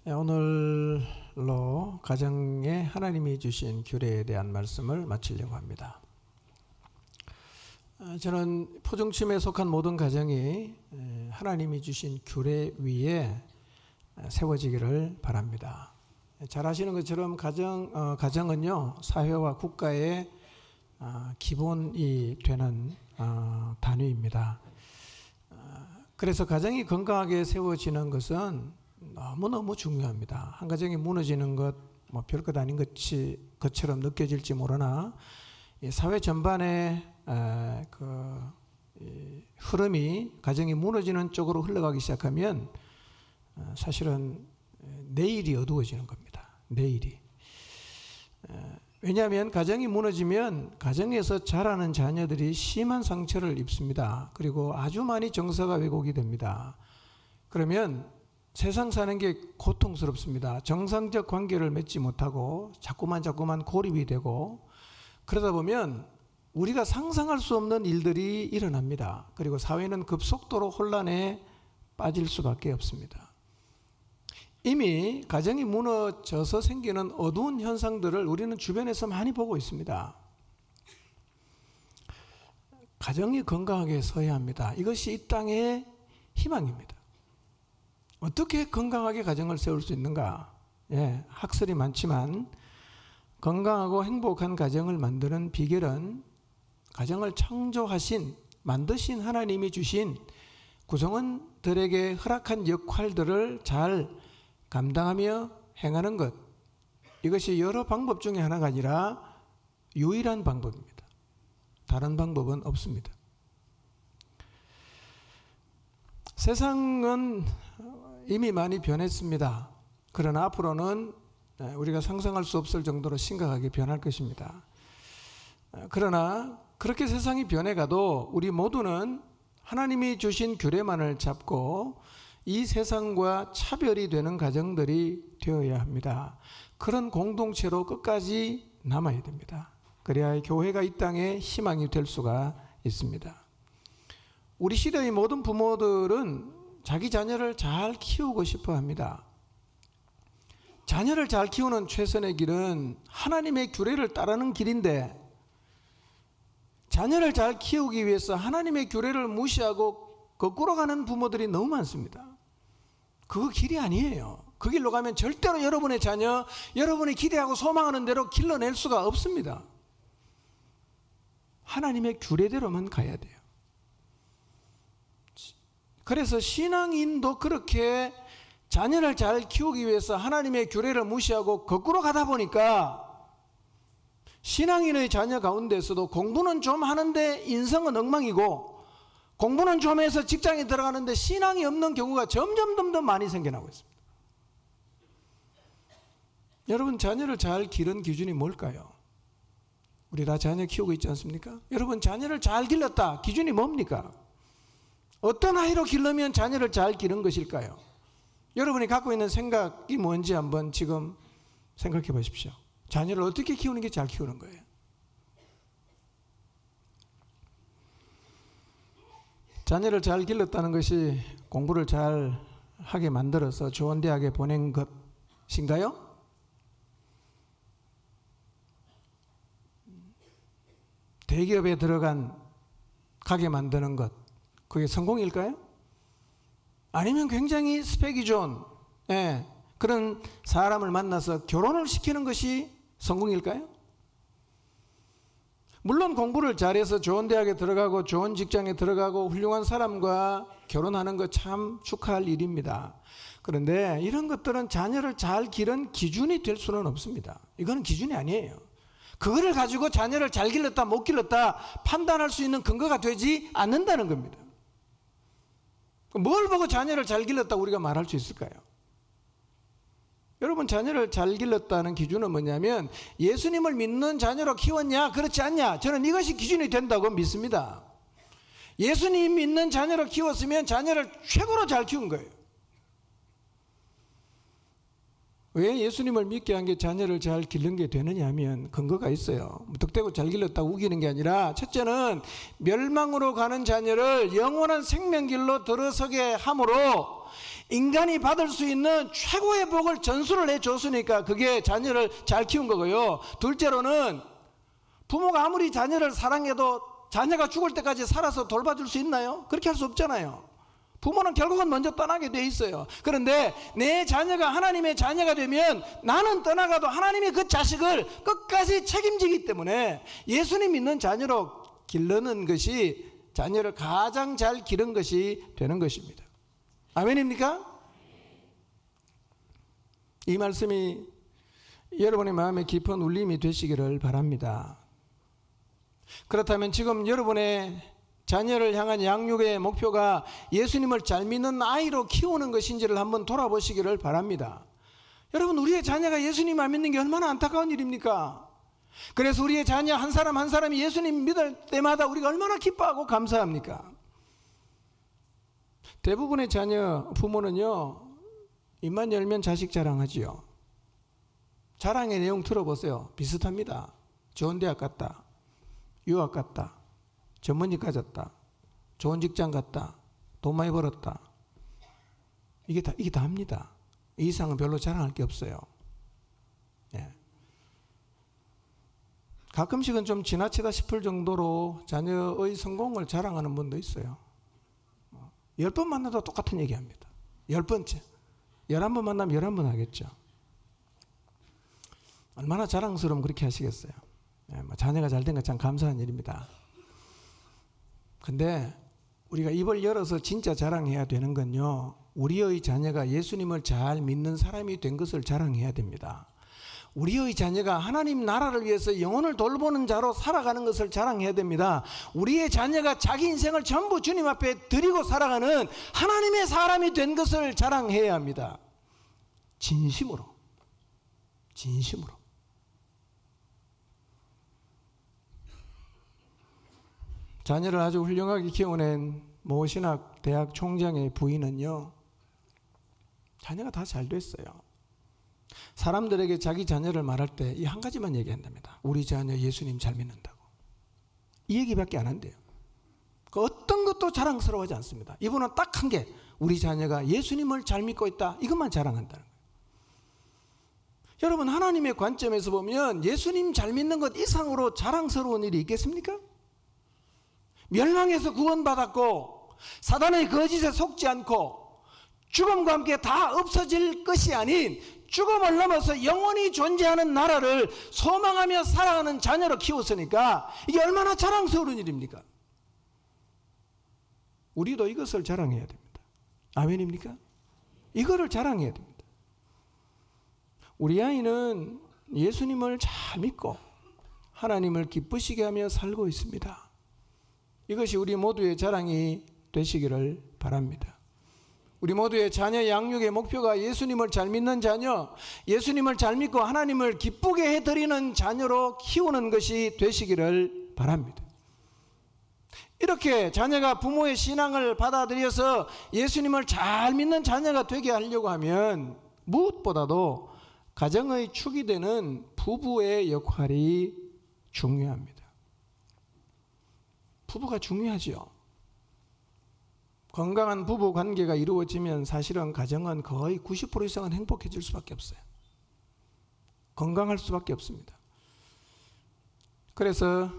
오늘로 가정에 하나님이 주신 규례에 대한 말씀을 마치려고 합니다. 저는 포중침에 속한 모든 가정이 하나님이 주신 규례 위에 세워지기를 바랍니다. 잘 아시는 것처럼 가정은요, 사회와 국가의 기본이 되는 단위입니다. 그래서 가정이 건강하게 세워지는 것은 너무너무 중요합니다. 한 가정이 무너지는 것, 별것 아닌 것처럼 느껴질지 모르나 사회 전반의 흐름이 가정이 무너지는 쪽으로 흘러가기 시작하면 사실은 내일이 어두워지는 겁니다. 내일이. 왜냐하면 가정이 무너지면 가정에서 자라는 자녀들이 심한 상처를 입습니다. 그리고 아주 많이 정서가 왜곡이 됩니다. 그러면 세상 사는 게 고통스럽습니다. 정상적 관계를 맺지 못하고 자꾸만 고립이 되고, 그러다 보면 우리가 상상할 수 없는 일들이 일어납니다. 그리고 사회는 급속도로 혼란에 빠질 수밖에 없습니다. 이미 가정이 무너져서 생기는 어두운 현상들을 우리는 주변에서 많이 보고 있습니다. 가정이 건강하게 서야 합니다. 이것이 이 땅의 희망입니다. 어떻게 건강하게 가정을 세울 수 있는가? 학설이 많지만 건강하고 행복한 가정을 만드는 비결은 가정을 창조하신, 만드신 하나님이 주신 구성원들에게 허락한 역할들을 잘 감당하며 행하는 것, 이것이 여러 방법 중에 하나가 아니라 유일한 방법입니다. 다른 방법은 없습니다. 세상은 이미 많이 변했습니다. 그러나 앞으로는 우리가 상상할 수 없을 정도로 심각하게 변할 것입니다. 그러나 그렇게 세상이 변해가도 우리 모두는 하나님이 주신 규례만을 잡고 이 세상과 차별이 되는 가정들이 되어야 합니다. 그런 공동체로 끝까지 남아야 됩니다. 그래야 교회가 이 땅에 희망이 될 수가 있습니다. 우리 시대의 모든 부모들은 자기 자녀를 잘 키우고 싶어 합니다. 자녀를 잘 키우는 최선의 길은 하나님의 규례를 따르는 길인데, 자녀를 잘 키우기 위해서 하나님의 규례를 무시하고 거꾸로 가는 부모들이 너무 많습니다. 그거 길이 아니에요. 그 길로 가면 절대로 여러분의 자녀, 여러분이 기대하고 소망하는 대로 길러낼 수가 없습니다. 하나님의 규례대로만 가야 돼요. 그래서 신앙인도 그렇게 자녀를 잘 키우기 위해서 하나님의 규례를 무시하고 거꾸로 가다 보니까 신앙인의 자녀 가운데서도 공부는 좀 하는데 인성은 엉망이고, 공부는 좀 해서 직장에 들어가는데 신앙이 없는 경우가 점점 더 많이 생겨나고 있습니다. 여러분, 자녀를 잘 기른 기준이 뭘까요? 우리 다 자녀 키우고 있지 않습니까? 여러분, 자녀를 잘 길렀다, 기준이 뭡니까? 어떤 아이로 기르면 자녀를 잘 기른 것일까요? 여러분이 갖고 있는 생각이 뭔지 한번 지금 생각해 보십시오. 자녀를 어떻게 키우는 게 잘 키우는 거예요? 자녀를 잘 길렀다는 것이 공부를 잘 하게 만들어서 좋은 대학에 보낸 것인가요? 대기업에 가게 만드는 것, 그게 성공일까요? 아니면 굉장히 스펙이 좋은 그런 사람을 만나서 결혼을 시키는 것이 성공일까요? 물론 공부를 잘해서 좋은 대학에 들어가고 좋은 직장에 들어가고 훌륭한 사람과 결혼하는 것 참 축하할 일입니다. 그런데 이런 것들은 자녀를 잘 기른 기준이 될 수는 없습니다. 이거는 기준이 아니에요. 그거를 가지고 자녀를 잘 길렀다 못 길렀다 판단할 수 있는 근거가 되지 않는다는 겁니다. 뭘 보고 자녀를 잘 길렀다고 우리가 말할 수 있을까요? 여러분, 자녀를 잘 길렀다는 기준은 뭐냐면 예수님을 믿는 자녀로 키웠냐 그렇지 않냐, 저는 이것이 기준이 된다고 믿습니다. 예수님 믿는 자녀로 키웠으면 자녀를 최고로 잘 키운 거예요. 왜 예수님을 믿게 한 게 자녀를 잘 기른 게 되느냐 하면 근거가 있어요. 덕대고 잘 길렀다고 우기는 게 아니라, 첫째는 멸망으로 가는 자녀를 영원한 생명길로 들어서게 함으로 인간이 받을 수 있는 최고의 복을 전수를 해줬으니까 그게 자녀를 잘 키운 거고요. 둘째로는 부모가 아무리 자녀를 사랑해도 자녀가 죽을 때까지 살아서 돌봐줄 수 있나요? 그렇게 할 수 없잖아요. 부모는 결국은 먼저 떠나게 돼 있어요. 그런데 내 자녀가 하나님의 자녀가 되면 나는 떠나가도 하나님이 그 자식을 끝까지 책임지기 때문에 예수님 믿는 자녀로 기르는 것이 자녀를 가장 잘 기른 것이 되는 것입니다. 아멘입니까? 이 말씀이 여러분의 마음에 깊은 울림이 되시기를 바랍니다. 그렇다면 지금 여러분의 자녀를 향한 양육의 목표가 예수님을 잘 믿는 아이로 키우는 것인지를 한번 돌아보시기를 바랍니다. 여러분, 우리의 자녀가 예수님 안 믿는 게 얼마나 안타까운 일입니까? 그래서 우리의 자녀 한 사람 한 사람이 예수님 믿을 때마다 우리가 얼마나 기뻐하고 감사합니까? 대부분의 자녀 부모는요, 입만 열면 자식 자랑하지요. 자랑의 내용 들어보세요. 비슷합니다. 좋은 대학 갔다, 유학 갔다, 전문직 가졌다, 좋은 직장 갔다, 돈 많이 벌었다. 이게 다 합니다. 이 이상은 별로 자랑할 게 없어요. 예. 가끔씩은 좀 지나치다 싶을 정도로 자녀의 성공을 자랑하는 분도 있어요. 10번 만나도 똑같은 얘기합니다. 10번째. 11번 만나면 11번 하겠죠. 얼마나 자랑스러우면 그렇게 하시겠어요. 자녀가 잘 된 건 참 감사한 일입니다. 근데 우리가 입을 열어서 진짜 자랑해야 되는 건요, 우리의 자녀가 예수님을 잘 믿는 사람이 된 것을 자랑해야 됩니다. 우리의 자녀가 하나님 나라를 위해서 영혼을 돌보는 자로 살아가는 것을 자랑해야 됩니다. 우리의 자녀가 자기 인생을 전부 주님 앞에 드리고 살아가는 하나님의 사람이 된 것을 자랑해야 합니다. 진심으로. 자녀를 아주 훌륭하게 키워낸 모 신학 대학 총장의 부인은요, 자녀가 다 잘 됐어요. 사람들에게 자기 자녀를 말할 때 이 한 가지만 얘기한답니다. 우리 자녀 예수님 잘 믿는다고. 이 얘기밖에 안 한대요. 그 어떤 것도 자랑스러워하지 않습니다. 이분은 딱 한 개, 우리 자녀가 예수님을 잘 믿고 있다, 이것만 자랑한다는 거예요. 여러분, 하나님의 관점에서 보면 예수님 잘 믿는 것 이상으로 자랑스러운 일이 있겠습니까? 멸망에서 구원받았고 사단의 거짓에 속지 않고 죽음과 함께 다 없어질 것이 아닌 죽음을 넘어서 영원히 존재하는 나라를 소망하며 살아가는 자녀로 키웠으니까 이게 얼마나 자랑스러운 일입니까? 우리도 이것을 자랑해야 됩니다. 아멘입니까? 이거를 자랑해야 됩니다. 우리 아이는 예수님을 잘 믿고 하나님을 기쁘시게 하며 살고 있습니다. 이것이 우리 모두의 자랑이 되시기를 바랍니다. 우리 모두의 자녀 양육의 목표가 예수님을 잘 믿는 자녀, 예수님을 잘 믿고 하나님을 기쁘게 해드리는 자녀로 키우는 것이 되시기를 바랍니다. 이렇게 자녀가 부모의 신앙을 받아들여서 예수님을 잘 믿는 자녀가 되게 하려고 하면 무엇보다도 가정의 축이 되는 부부의 역할이 중요합니다. 부부가 중요하죠. 건강한 부부 관계가 이루어지면 사실은 가정은 거의 90% 이상은 행복해질 수밖에 없어요. 건강할 수밖에 없습니다. 그래서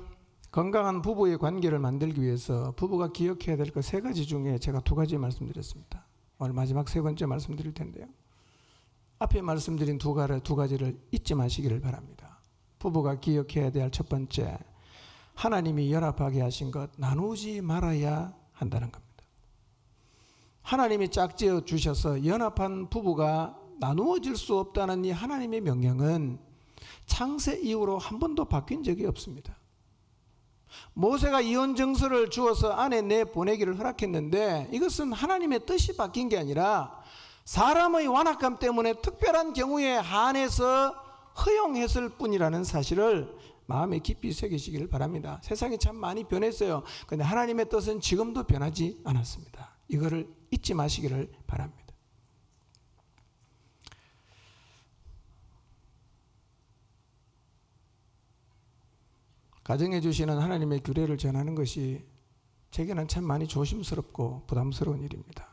건강한 부부의 관계를 만들기 위해서 부부가 기억해야 될 것 3가지 중에 제가 2가지 말씀드렸습니다. 오늘 마지막 3번째 말씀드릴 텐데요. 앞에 말씀드린 2가지를 잊지 마시기를 바랍니다. 부부가 기억해야 될 첫 번째, 하나님이 연합하게 하신 것 나누지 말아야 한다는 겁니다. 하나님이 짝지어 주셔서 연합한 부부가 나누어질 수 없다는 이 하나님의 명령은 창세 이후로 한 번도 바뀐 적이 없습니다. 모세가 이혼 정서를 주어서 아내 내보내기를 허락했는데 이것은 하나님의 뜻이 바뀐 게 아니라 사람의 완악함 때문에 특별한 경우에 한해서 허용했을 뿐이라는 사실을 마음에 깊이 새기시기를 바랍니다. 세상이 참 많이 변했어요. 그런데 하나님의 뜻은 지금도 변하지 않았습니다. 이거를 잊지 마시기를 바랍니다. 가정해 주시는 하나님의 규례를 전하는 것이 제게는 참 많이 조심스럽고 부담스러운 일입니다.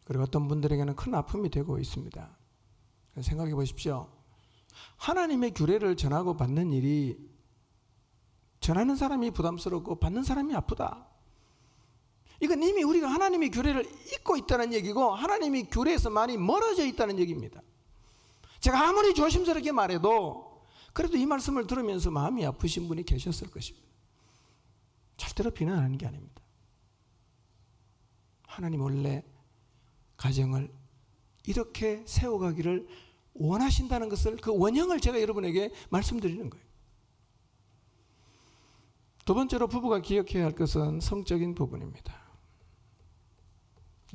그리고 어떤 분들에게는 큰 아픔이 되고 있습니다. 생각해 보십시오. 하나님의 규례를 전하고 받는 일이 전하는 사람이 부담스럽고 받는 사람이 아프다. 이건 이미 우리가 하나님의 규례를 잊고 있다는 얘기고 하나님의 규례에서 많이 멀어져 있다는 얘기입니다. 제가 아무리 조심스럽게 말해도 그래도 이 말씀을 들으면서 마음이 아프신 분이 계셨을 것입니다. 절대로 비난하는 게 아닙니다. 하나님 원래 가정을 이렇게 세워가기를 원하신다는 것을, 그 원형을 제가 여러분에게 말씀드리는 거예요. 두 번째로 부부가 기억해야 할 것은 성적인 부분입니다.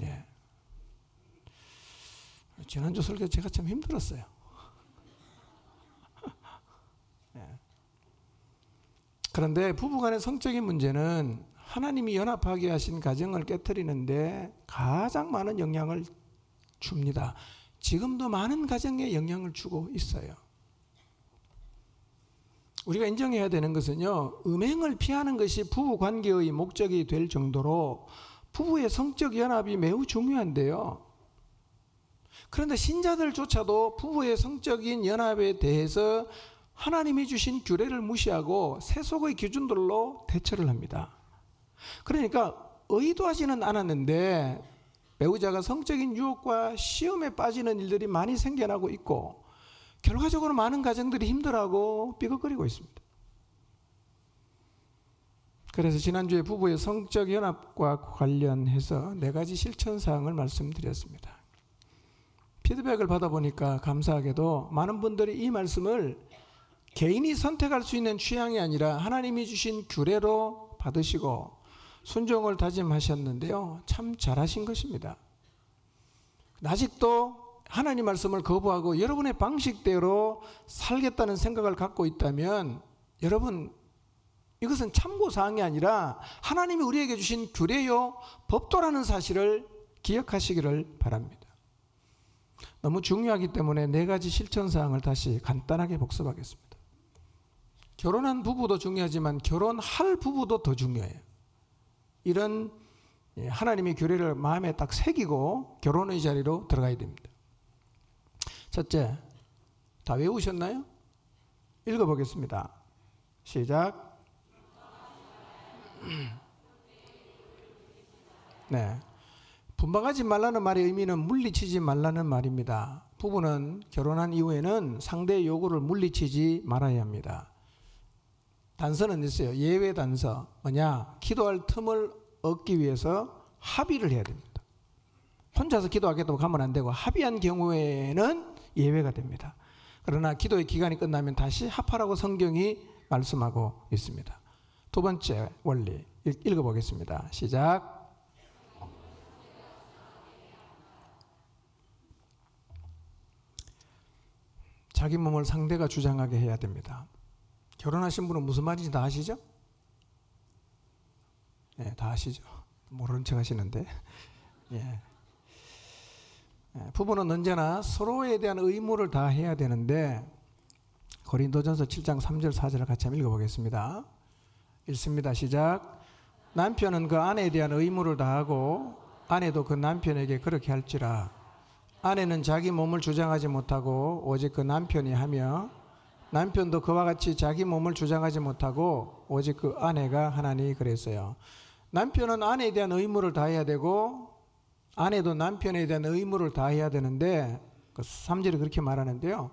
예. 지난주 설교 제가 참 힘들었어요. 예. 그런데 부부간의 성적인 문제는 하나님이 연합하게 하신 가정을 깨트리는데 가장 많은 영향을 줍니다. 지금도 많은 가정에 영향을 주고 있어요. 우리가 인정해야 되는 것은요, 음행을 피하는 것이 부부 관계의 목적이 될 정도로 부부의 성적 연합이 매우 중요한데요. 그런데 신자들조차도 부부의 성적인 연합에 대해서 하나님이 주신 규례를 무시하고 세속의 기준들로 대처를 합니다. 그러니까 의도하지는 않았는데 배우자가 성적인 유혹과 시험에 빠지는 일들이 많이 생겨나고 있고 결과적으로 많은 가정들이 힘들어하고 삐걱거리고 있습니다. 그래서 지난주에 부부의 성적 연합과 관련해서 4가지 실천사항을 말씀드렸습니다. 피드백을 받아보니까 감사하게도 많은 분들이 이 말씀을 개인이 선택할 수 있는 취향이 아니라 하나님이 주신 규례로 받으시고 순종을 다짐하셨는데요. 참 잘하신 것입니다. 아직도 하나님 말씀을 거부하고 여러분의 방식대로 살겠다는 생각을 갖고 있다면 여러분, 이것은 참고사항이 아니라 하나님이 우리에게 주신 규례요 법도라는 사실을 기억하시기를 바랍니다. 너무 중요하기 때문에 4가지 실천사항을 다시 간단하게 복습하겠습니다. 결혼한 부부도 중요하지만 결혼할 부부도 더 중요해요. 이런 하나님의 규례를 마음에 딱 새기고 결혼의 자리로 들어가야 됩니다. 첫째, 다 외우셨나요? 읽어보겠습니다. 시작. 네, 분방하지 말라는 말의 의미는 물리치지 말라는 말입니다. 부부는 결혼한 이후에는 상대의 요구를 물리치지 말아야 합니다. 단서는 있어요. 예외 단서. 뭐냐? 기도할 틈을 얻기 위해서 합의를 해야 됩니다. 혼자서 기도하겠다고 가면 안 되고 합의한 경우에는 예외가 됩니다. 그러나 기도의 기간이 끝나면 다시 합하라고 성경이 말씀하고 있습니다. 두 번째 원리 읽어보겠습니다. 시작. 자기 몸을 상대가 주장하게 해야 됩니다. 결혼하신 분은 무슨 말인지 다 아시죠? 네, 다 아시죠? 모르는 척 하시는데. 예. 부부는 언제나 서로에 대한 의무를 다 해야 되는데 고린도전서 7장 3절 4절을 같이 한번 읽어보겠습니다. 읽습니다. 시작. 남편은 그 아내에 대한 의무를 다하고 아내도 그 남편에게 그렇게 할지라. 아내는 자기 몸을 주장하지 못하고 오직 그 남편이 하며 남편도 그와 같이 자기 몸을 주장하지 못하고 오직 그 아내가 하나니 그랬어요. 남편은 아내에 대한 의무를 다해야 되고 아내도 남편에 대한 의무를 다해야 되는데 3절이 그렇게 말하는데요.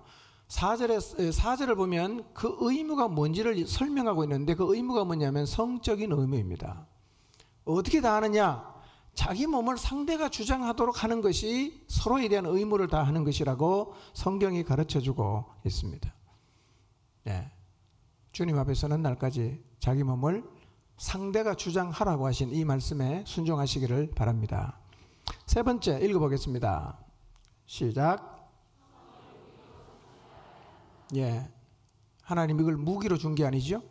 4절을 보면 그 의무가 뭔지를 설명하고 있는데 그 의무가 뭐냐면 성적인 의무입니다. 어떻게 다하느냐? 자기 몸을 상대가 주장하도록 하는 것이 서로에 대한 의무를 다하는 것이라고 성경이 가르쳐주고 있습니다. 네. 주님 앞에 서는 날까지 자기 몸을 상대가 주장하라고 하신 이 말씀에 순종하시기를 바랍니다. 세 번째 읽어보겠습니다. 시작. 예, 하나님 이걸 무기로 준 게 아니죠.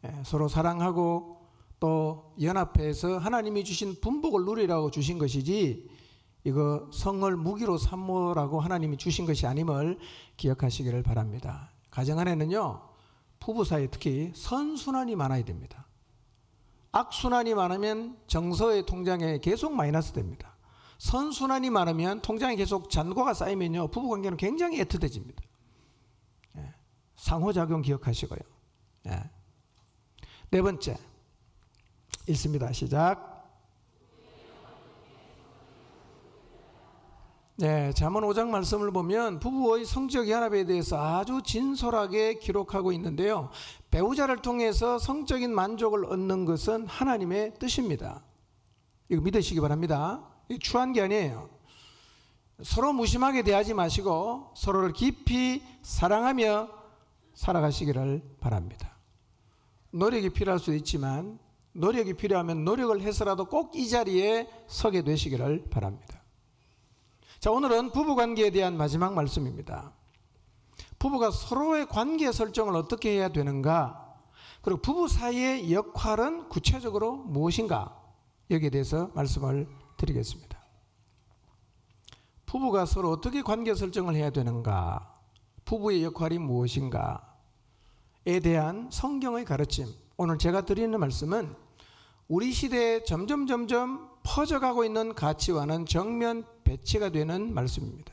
예, 서로 사랑하고 또 연합해서 하나님이 주신 분복을 누리라고 주신 것이지 이거 성을 무기로 삼으라고 하나님이 주신 것이 아님을 기억하시기를 바랍니다. 가정 안에는요, 부부 사이에 특히 선순환이 많아야 됩니다. 악순환이 많으면 정서의 통장에 계속 마이너스 됩니다. 선순환이 많으면 통장에 계속 잔고가 쌓이면요, 부부관계는 굉장히 애틋해집니다. 예. 상호작용 기억하시고요. 예. 네 번째 읽습니다. 시작. 네, 잠언 5장 말씀을 보면 부부의 성적 연합에 대해서 아주 진솔하게 기록하고 있는데요, 배우자를 통해서 성적인 만족을 얻는 것은 하나님의 뜻입니다. 이거 믿으시기 바랍니다. 이거 추한 게 아니에요. 서로 무심하게 대하지 마시고 서로를 깊이 사랑하며 살아가시기를 바랍니다. 노력이 필요할 수도 있지만 노력이 필요하면 노력을 해서라도 꼭 이 자리에 서게 되시기를 바랍니다. 자, 오늘은 부부관계에 대한 마지막 말씀입니다. 부부가 서로의 관계 설정을 어떻게 해야 되는가, 그리고 부부 사이의 역할은 구체적으로 무엇인가, 여기에 대해서 말씀을 드리겠습니다. 부부가 서로 어떻게 관계 설정을 해야 되는가, 부부의 역할이 무엇인가에 대한 성경의 가르침, 오늘 제가 드리는 말씀은 우리 시대에 점점 퍼져가고 있는 가치와는 정면 배치가 되는 말씀입니다.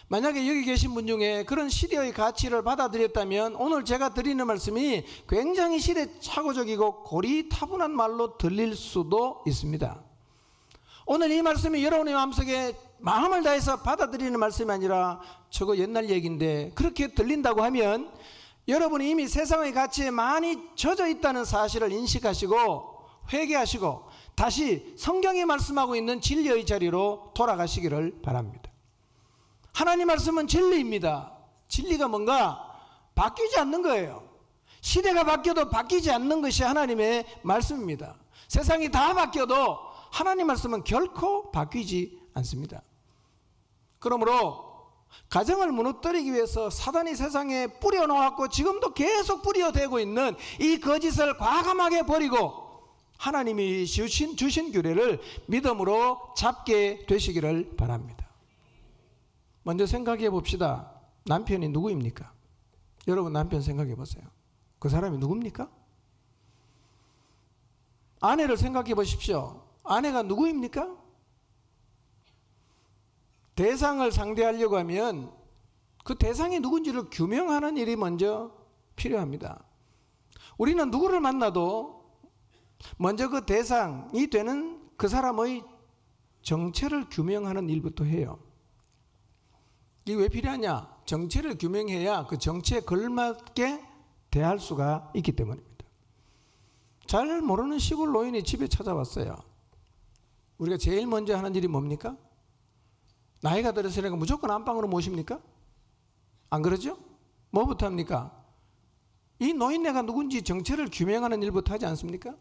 만약에 여기 계신 분 중에 그런 시대의 가치를 받아들였다면 오늘 제가 드리는 말씀이 굉장히 시대착오적이고 고리타분한 말로 들릴 수도 있습니다. 오늘 이 말씀이 여러분의 마음속에 마음을 다해서 받아들이는 말씀이 아니라 저거 옛날 얘기인데 그렇게 들린다고 하면 여러분이 이미 세상의 가치에 많이 젖어 있다는 사실을 인식하시고 회개하시고 다시 성경이 말씀하고 있는 진리의 자리로 돌아가시기를 바랍니다. 하나님 말씀은 진리입니다. 진리가 뭔가 바뀌지 않는 거예요. 시대가 바뀌어도 바뀌지 않는 것이 하나님의 말씀입니다. 세상이 다 바뀌어도 하나님 말씀은 결코 바뀌지 않습니다. 그러므로 가정을 무너뜨리기 위해서 사단이 세상에 뿌려놓았고 지금도 계속 뿌려대고 있는 이 거짓을 과감하게 버리고 하나님이 주신 규례를 믿음으로 잡게 되시기를 바랍니다. 먼저 생각해 봅시다. 남편이 누구입니까? 여러분 남편 생각해 보세요. 그 사람이 누굽니까? 아내를 생각해 보십시오. 아내가 누구입니까? 대상을 상대하려고 하면 그 대상이 누군지를 규명하는 일이 먼저 필요합니다. 우리는 누구를 만나도 먼저 그 대상이 되는 그 사람의 정체를 규명하는 일부터 해요. 이게 왜 필요하냐? 정체를 규명해야 그 정체에 걸맞게 대할 수가 있기 때문입니다. 잘 모르는 시골 노인이 집에 찾아왔어요. 우리가 제일 먼저 하는 일이 뭡니까? 나이가 들었으니까 무조건 안방으로 모십니까? 안 그러죠? 뭐부터 합니까? 이 노인네가 누군지 정체를 규명하는 일부터 하지 않습니까?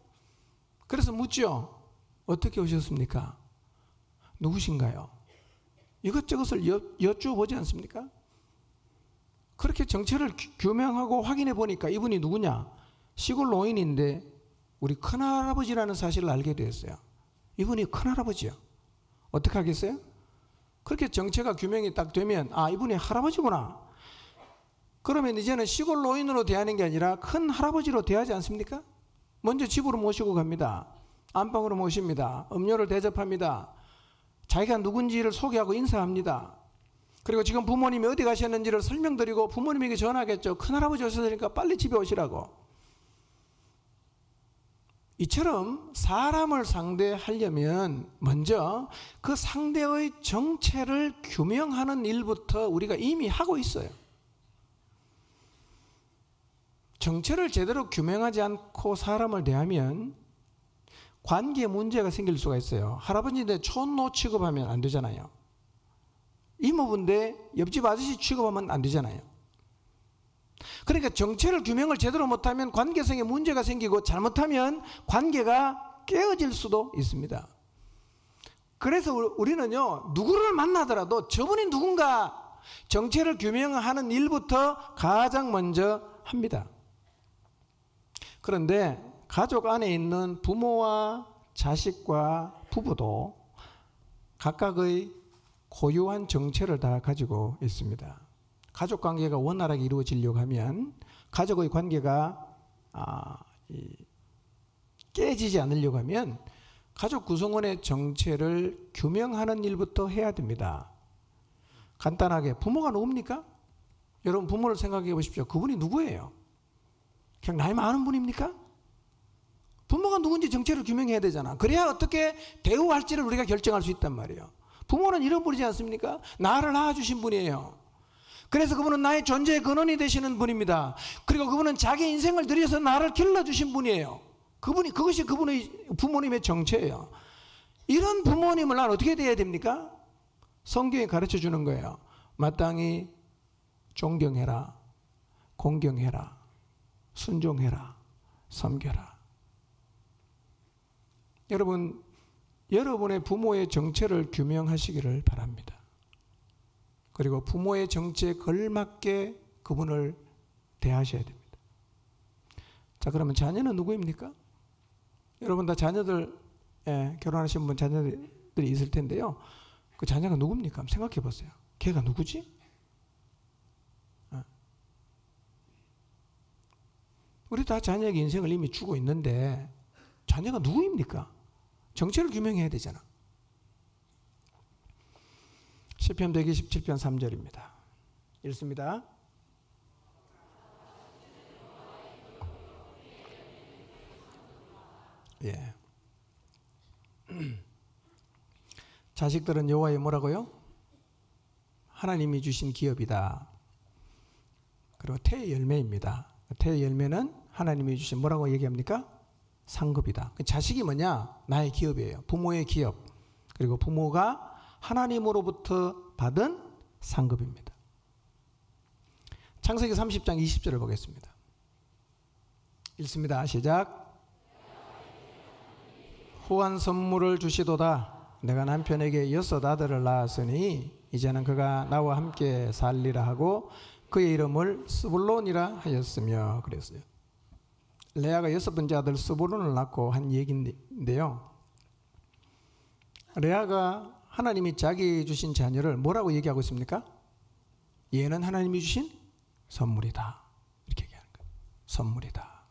그래서 묻죠. 어떻게 오셨습니까? 누구신가요? 이것저것을 여쭈어보지 않습니까? 그렇게 정체를 규명하고 확인해 보니까 이분이 누구냐? 시골 노인인데 우리 큰할아버지라는 사실을 알게 되었어요. 이분이 큰할아버지요. 어떻게 하겠어요? 그렇게 정체가 규명이 딱 되면 아, 이분이 할아버지구나. 그러면 이제는 시골 노인으로 대하는 게 아니라 큰 할아버지로 대하지 않습니까? 먼저 집으로 모시고 갑니다. 안방으로 모십니다. 음료를 대접합니다. 자기가 누군지를 소개하고 인사합니다. 그리고 지금 부모님이 어디 가셨는지를 설명드리고 부모님에게 전하겠죠. 큰할아버지 오셨으니까 빨리 집에 오시라고. 이처럼 사람을 상대하려면 먼저 그 상대의 정체를 규명하는 일부터 우리가 이미 하고 있어요. 정체를 제대로 규명하지 않고 사람을 대하면 관계에 문제가 생길 수가 있어요. 할아버지인데 촌노 취급하면 안 되잖아요. 이모부인데 옆집 아저씨 취급하면 안 되잖아요. 그러니까 정체를 규명을 제대로 못하면 관계성에 문제가 생기고 잘못하면 관계가 깨어질 수도 있습니다. 그래서 우리는요, 누구를 만나더라도 저분이 누군가 정체를 규명하는 일부터 가장 먼저 합니다. 그런데 가족 안에 있는 부모와 자식과 부부도 각각의 고유한 정체를 다 가지고 있습니다. 가족 관계가 원활하게 이루어지려고 하면 가족의 관계가 깨지지 않으려고 하면 가족 구성원의 정체를 규명하는 일부터 해야 됩니다. 간단하게 부모가 누굽니까? 여러분 부모를 생각해 보십시오. 그분이 누구예요? 그냥 나이 많은 분입니까? 부모가 누군지 정체를 규명해야 되잖아. 그래야 어떻게 대우할지를 우리가 결정할 수 있단 말이에요. 부모는 이런 분이지 않습니까? 나를 낳아주신 분이에요. 그래서 그분은 나의 존재의 근원이 되시는 분입니다. 그리고 그분은 자기 인생을 들여서 나를 길러주신 분이에요. 그것이 그분의 부모님의 정체예요. 이런 부모님을 난 어떻게 대해야 됩니까? 성경이 가르쳐 주는 거예요. 마땅히 존경해라, 공경해라, 순종해라, 섬겨라. 여러분, 여러분의 부모의 정체를 규명하시기를 바랍니다. 그리고 부모의 정체에 걸맞게 그분을 대하셔야 됩니다. 자, 그러면 자녀는 누구입니까? 여러분 다 자녀들, 결혼하신 분 자녀들이 있을 텐데요. 그 자녀가 누굽니까? 한번 생각해 보세요. 걔가 누구지? 우리 다 자녀에게 인생을 이미 주고 있는데 자녀가 누구입니까? 정체를 규명해야 되잖아. 시편 127편 3절입니다. 읽습니다. 예. 자식들은 여호와의 뭐라고요? 하나님이 주신 기업이다. 그리고 태의 열매입니다. 태의 열매는 하나님이 주신 뭐라고 얘기합니까? 상급이다. 자식이 뭐냐? 나의 기업이에요. 부모의 기업. 그리고 부모가 하나님으로부터 받은 상급입니다. 창세기 30장 20절을 보겠습니다. 읽습니다. 시작. 후한 선물을 주시도다. 내가 남편에게 6 아들을 낳았으니 이제는 그가 나와 함께 살리라 하고 그의 이름을 스불론이라 하였으며 그랬어요. 레아가 6번째 아들 스불론을 낳고 한 얘기인데요. 레아가 하나님이 자기 주신 자녀를 뭐라고 얘기하고 있습니까? 얘는 하나님이 주신 선물이다. 이렇게 얘기하는 거예요. 선물이다.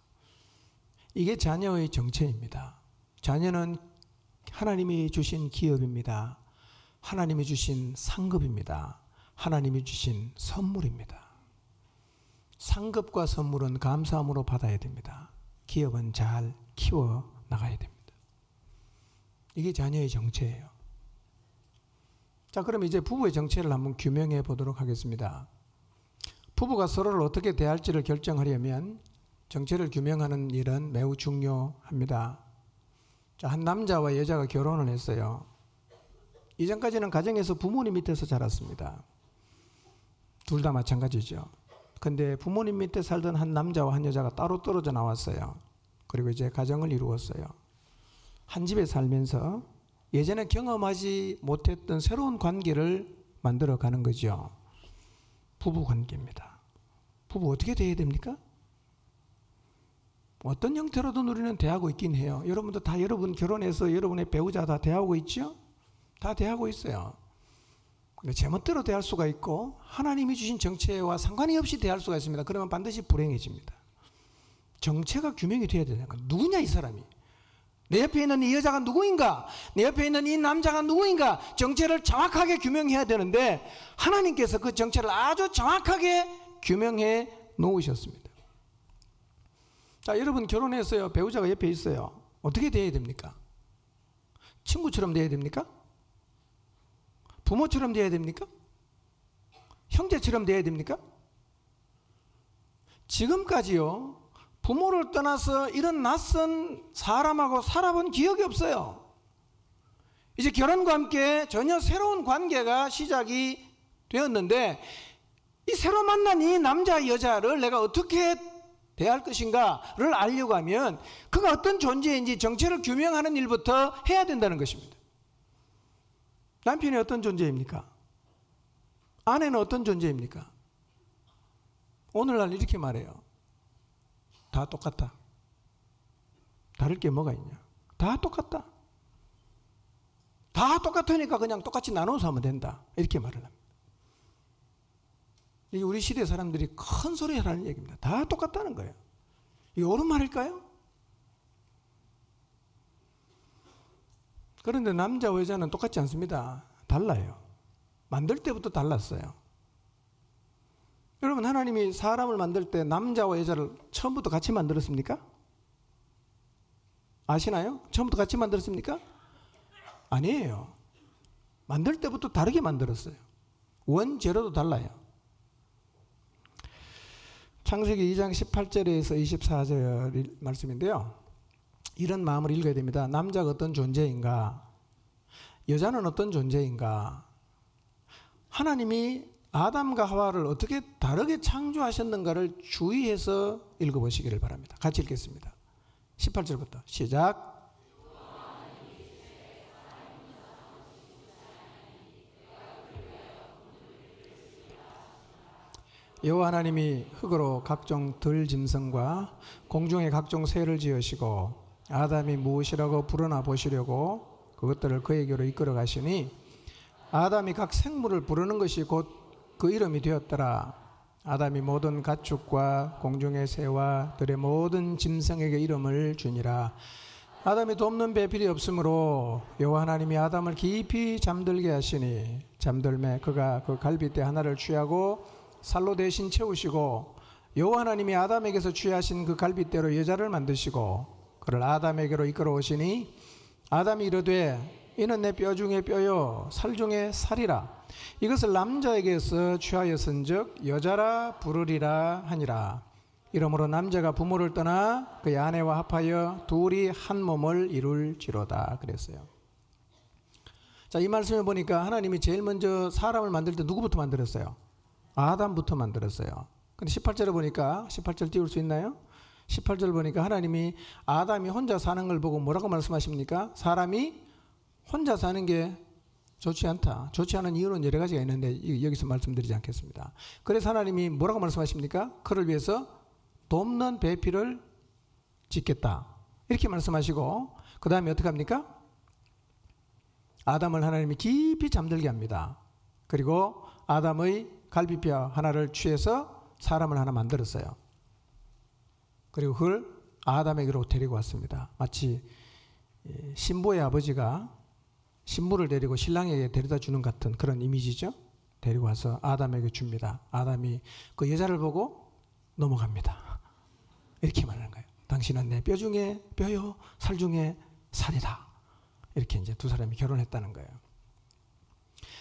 이게 자녀의 정체입니다. 자녀는 하나님이 주신 기업입니다. 하나님이 주신 상급입니다. 하나님이 주신 선물입니다. 상급과 선물은 감사함으로 받아야 됩니다. 기업은 잘 키워 나가야 됩니다. 이게 자녀의 정체예요. 자, 그럼 이제 부부의 정체를 한번 규명해 보도록 하겠습니다. 부부가 서로를 어떻게 대할지를 결정하려면 정체를 규명하는 일은 매우 중요합니다. 자, 한 남자와 여자가 결혼을 했어요. 이전까지는 가정에서 부모님 밑에서 자랐습니다. 둘 다 마찬가지죠. 근데 부모님 밑에 살던 한 남자와 한 여자가 따로 떨어져 나왔어요. 그리고 이제 가정을 이루었어요. 한 집에 살면서 예전에 경험하지 못했던 새로운 관계를 만들어 가는 거죠. 부부 관계입니다. 부부 어떻게 대해야 됩니까? 어떤 형태로든 우리는 대하고 있긴 해요. 여러분도 다 여러분 결혼해서 여러분의 배우자 다 대하고 있죠? 다 대하고 있어요. 근데 제멋대로 대할 수가 있고 하나님이 주신 정체와 상관이 없이 대할 수가 있습니다. 그러면 반드시 불행해집니다. 정체가 규명이 돼야 되는 거예요. 누구냐 이 사람이? 내 옆에 있는 이 여자가 누구인가? 내 옆에 있는 이 남자가 누구인가? 정체를 정확하게 규명해야 되는데 하나님께서 그 정체를 아주 정확하게 규명해 놓으셨습니다. 자, 여러분 결혼했어요. 배우자가 옆에 있어요. 어떻게 대해야 됩니까? 친구처럼 대해야 됩니까? 부모처럼 대해야 됩니까? 형제처럼 대해야 됩니까? 지금까지요, 부모를 떠나서 이런 낯선 사람하고 살아본 기억이 없어요. 이제 결혼과 함께 전혀 새로운 관계가 시작이 되었는데 이 새로 만난 이 남자 여자를 내가 어떻게 대할 것인가를 알려고 하면 그가 어떤 존재인지 정체를 규명하는 일부터 해야 된다는 것입니다. 남편이 어떤 존재입니까? 아내는 어떤 존재입니까? 오늘날 이렇게 말해요. 다 똑같다. 다를 게 뭐가 있냐? 다 똑같다. 다 똑같으니까 그냥 똑같이 나눠서 하면 된다. 이렇게 말을 합니다. 이게 우리 시대 사람들이 큰 소리 하는 얘기입니다. 다 똑같다는 거예요. 이게 옳은 말일까요? 그런데 남자와 여자는 똑같지 않습니다. 달라요. 만들 때부터 달랐어요. 여러분, 하나님이 사람을 만들 때 남자와 여자를 처음부터 같이 만들었습니까? 아시나요? 처음부터 같이 만들었습니까? 아니에요. 만들 때부터 다르게 만들었어요. 원재료도 달라요. 창세기 2장 18절에서 24절 말씀인데요. 이런 마음을 읽어야 됩니다. 남자가 어떤 존재인가? 여자는 어떤 존재인가? 하나님이 아담과 하와를 어떻게 다르게 창조하셨는가를 주의해서 읽어보시기를 바랍니다. 같이 읽겠습니다. 18절부터 시작. 여호와 하나님이 흙으로 각종 들 짐승과 공중의 각종 새를 지으시고 아담이 무엇이라고 부르나 보시려고 그것들을 그에게로 이끌어 가시니 아담이 각 생물을 부르는 것이 곧 그 이름이 되었더라. 아담이 모든 가축과 공중의 새와 들의 모든 짐승에게 이름을 주니라. 아담이 돕는 배필이 없으므로 여호와 하나님이 아담을 깊이 잠들게 하시니 잠들매 그가 그 갈빗대 하나를 취하고 살로 대신 채우시고 여호와 하나님이 아담에게서 취하신 그 갈빗대로 여자를 만드시고 그를 아담에게로 이끌어 오시니 아담이 이르되 이는 내 뼈 중에 뼈요 살 중에 살이라. 이것을 남자에게서 취하였은즉 여자라 부르리라 하니라. 이러므로 남자가 부모를 떠나 그의 아내와 합하여 둘이 한 몸을 이룰지로다 그랬어요. 자, 이 말씀을 보니까 하나님이 제일 먼저 사람을 만들 때 누구부터 만들었어요? 아담부터 만들었어요. 근데 18절을 보니까 18절 띄울 수 있나요? 18절 보니까 하나님이 아담이 혼자 사는 걸 보고 뭐라고 말씀하십니까? 사람이 혼자 사는 게 좋지 않다. 좋지 않은 이유는 여러 가지가 있는데 여기서 말씀드리지 않겠습니다. 그래서 하나님이 뭐라고 말씀하십니까? 그를 위해서 돕는 배필을 짓겠다. 이렇게 말씀하시고 그 다음에 어떻게 합니까? 아담을 하나님이 깊이 잠들게 합니다. 그리고 아담의 갈비뼈 하나를 취해서 사람을 하나 만들었어요. 그리고 그걸 아담에게로 데리고 왔습니다. 마치 신부의 아버지가 신부를 데리고 신랑에게 데려다 주는 같은 그런 이미지죠. 데리고 와서 아담에게 줍니다. 아담이 그 여자를 보고 넘어갑니다. 이렇게 말하는 거예요. 당신은 내 뼈 중에 뼈요 살 중에 살이다. 이렇게 이제 두 사람이 결혼했다는 거예요.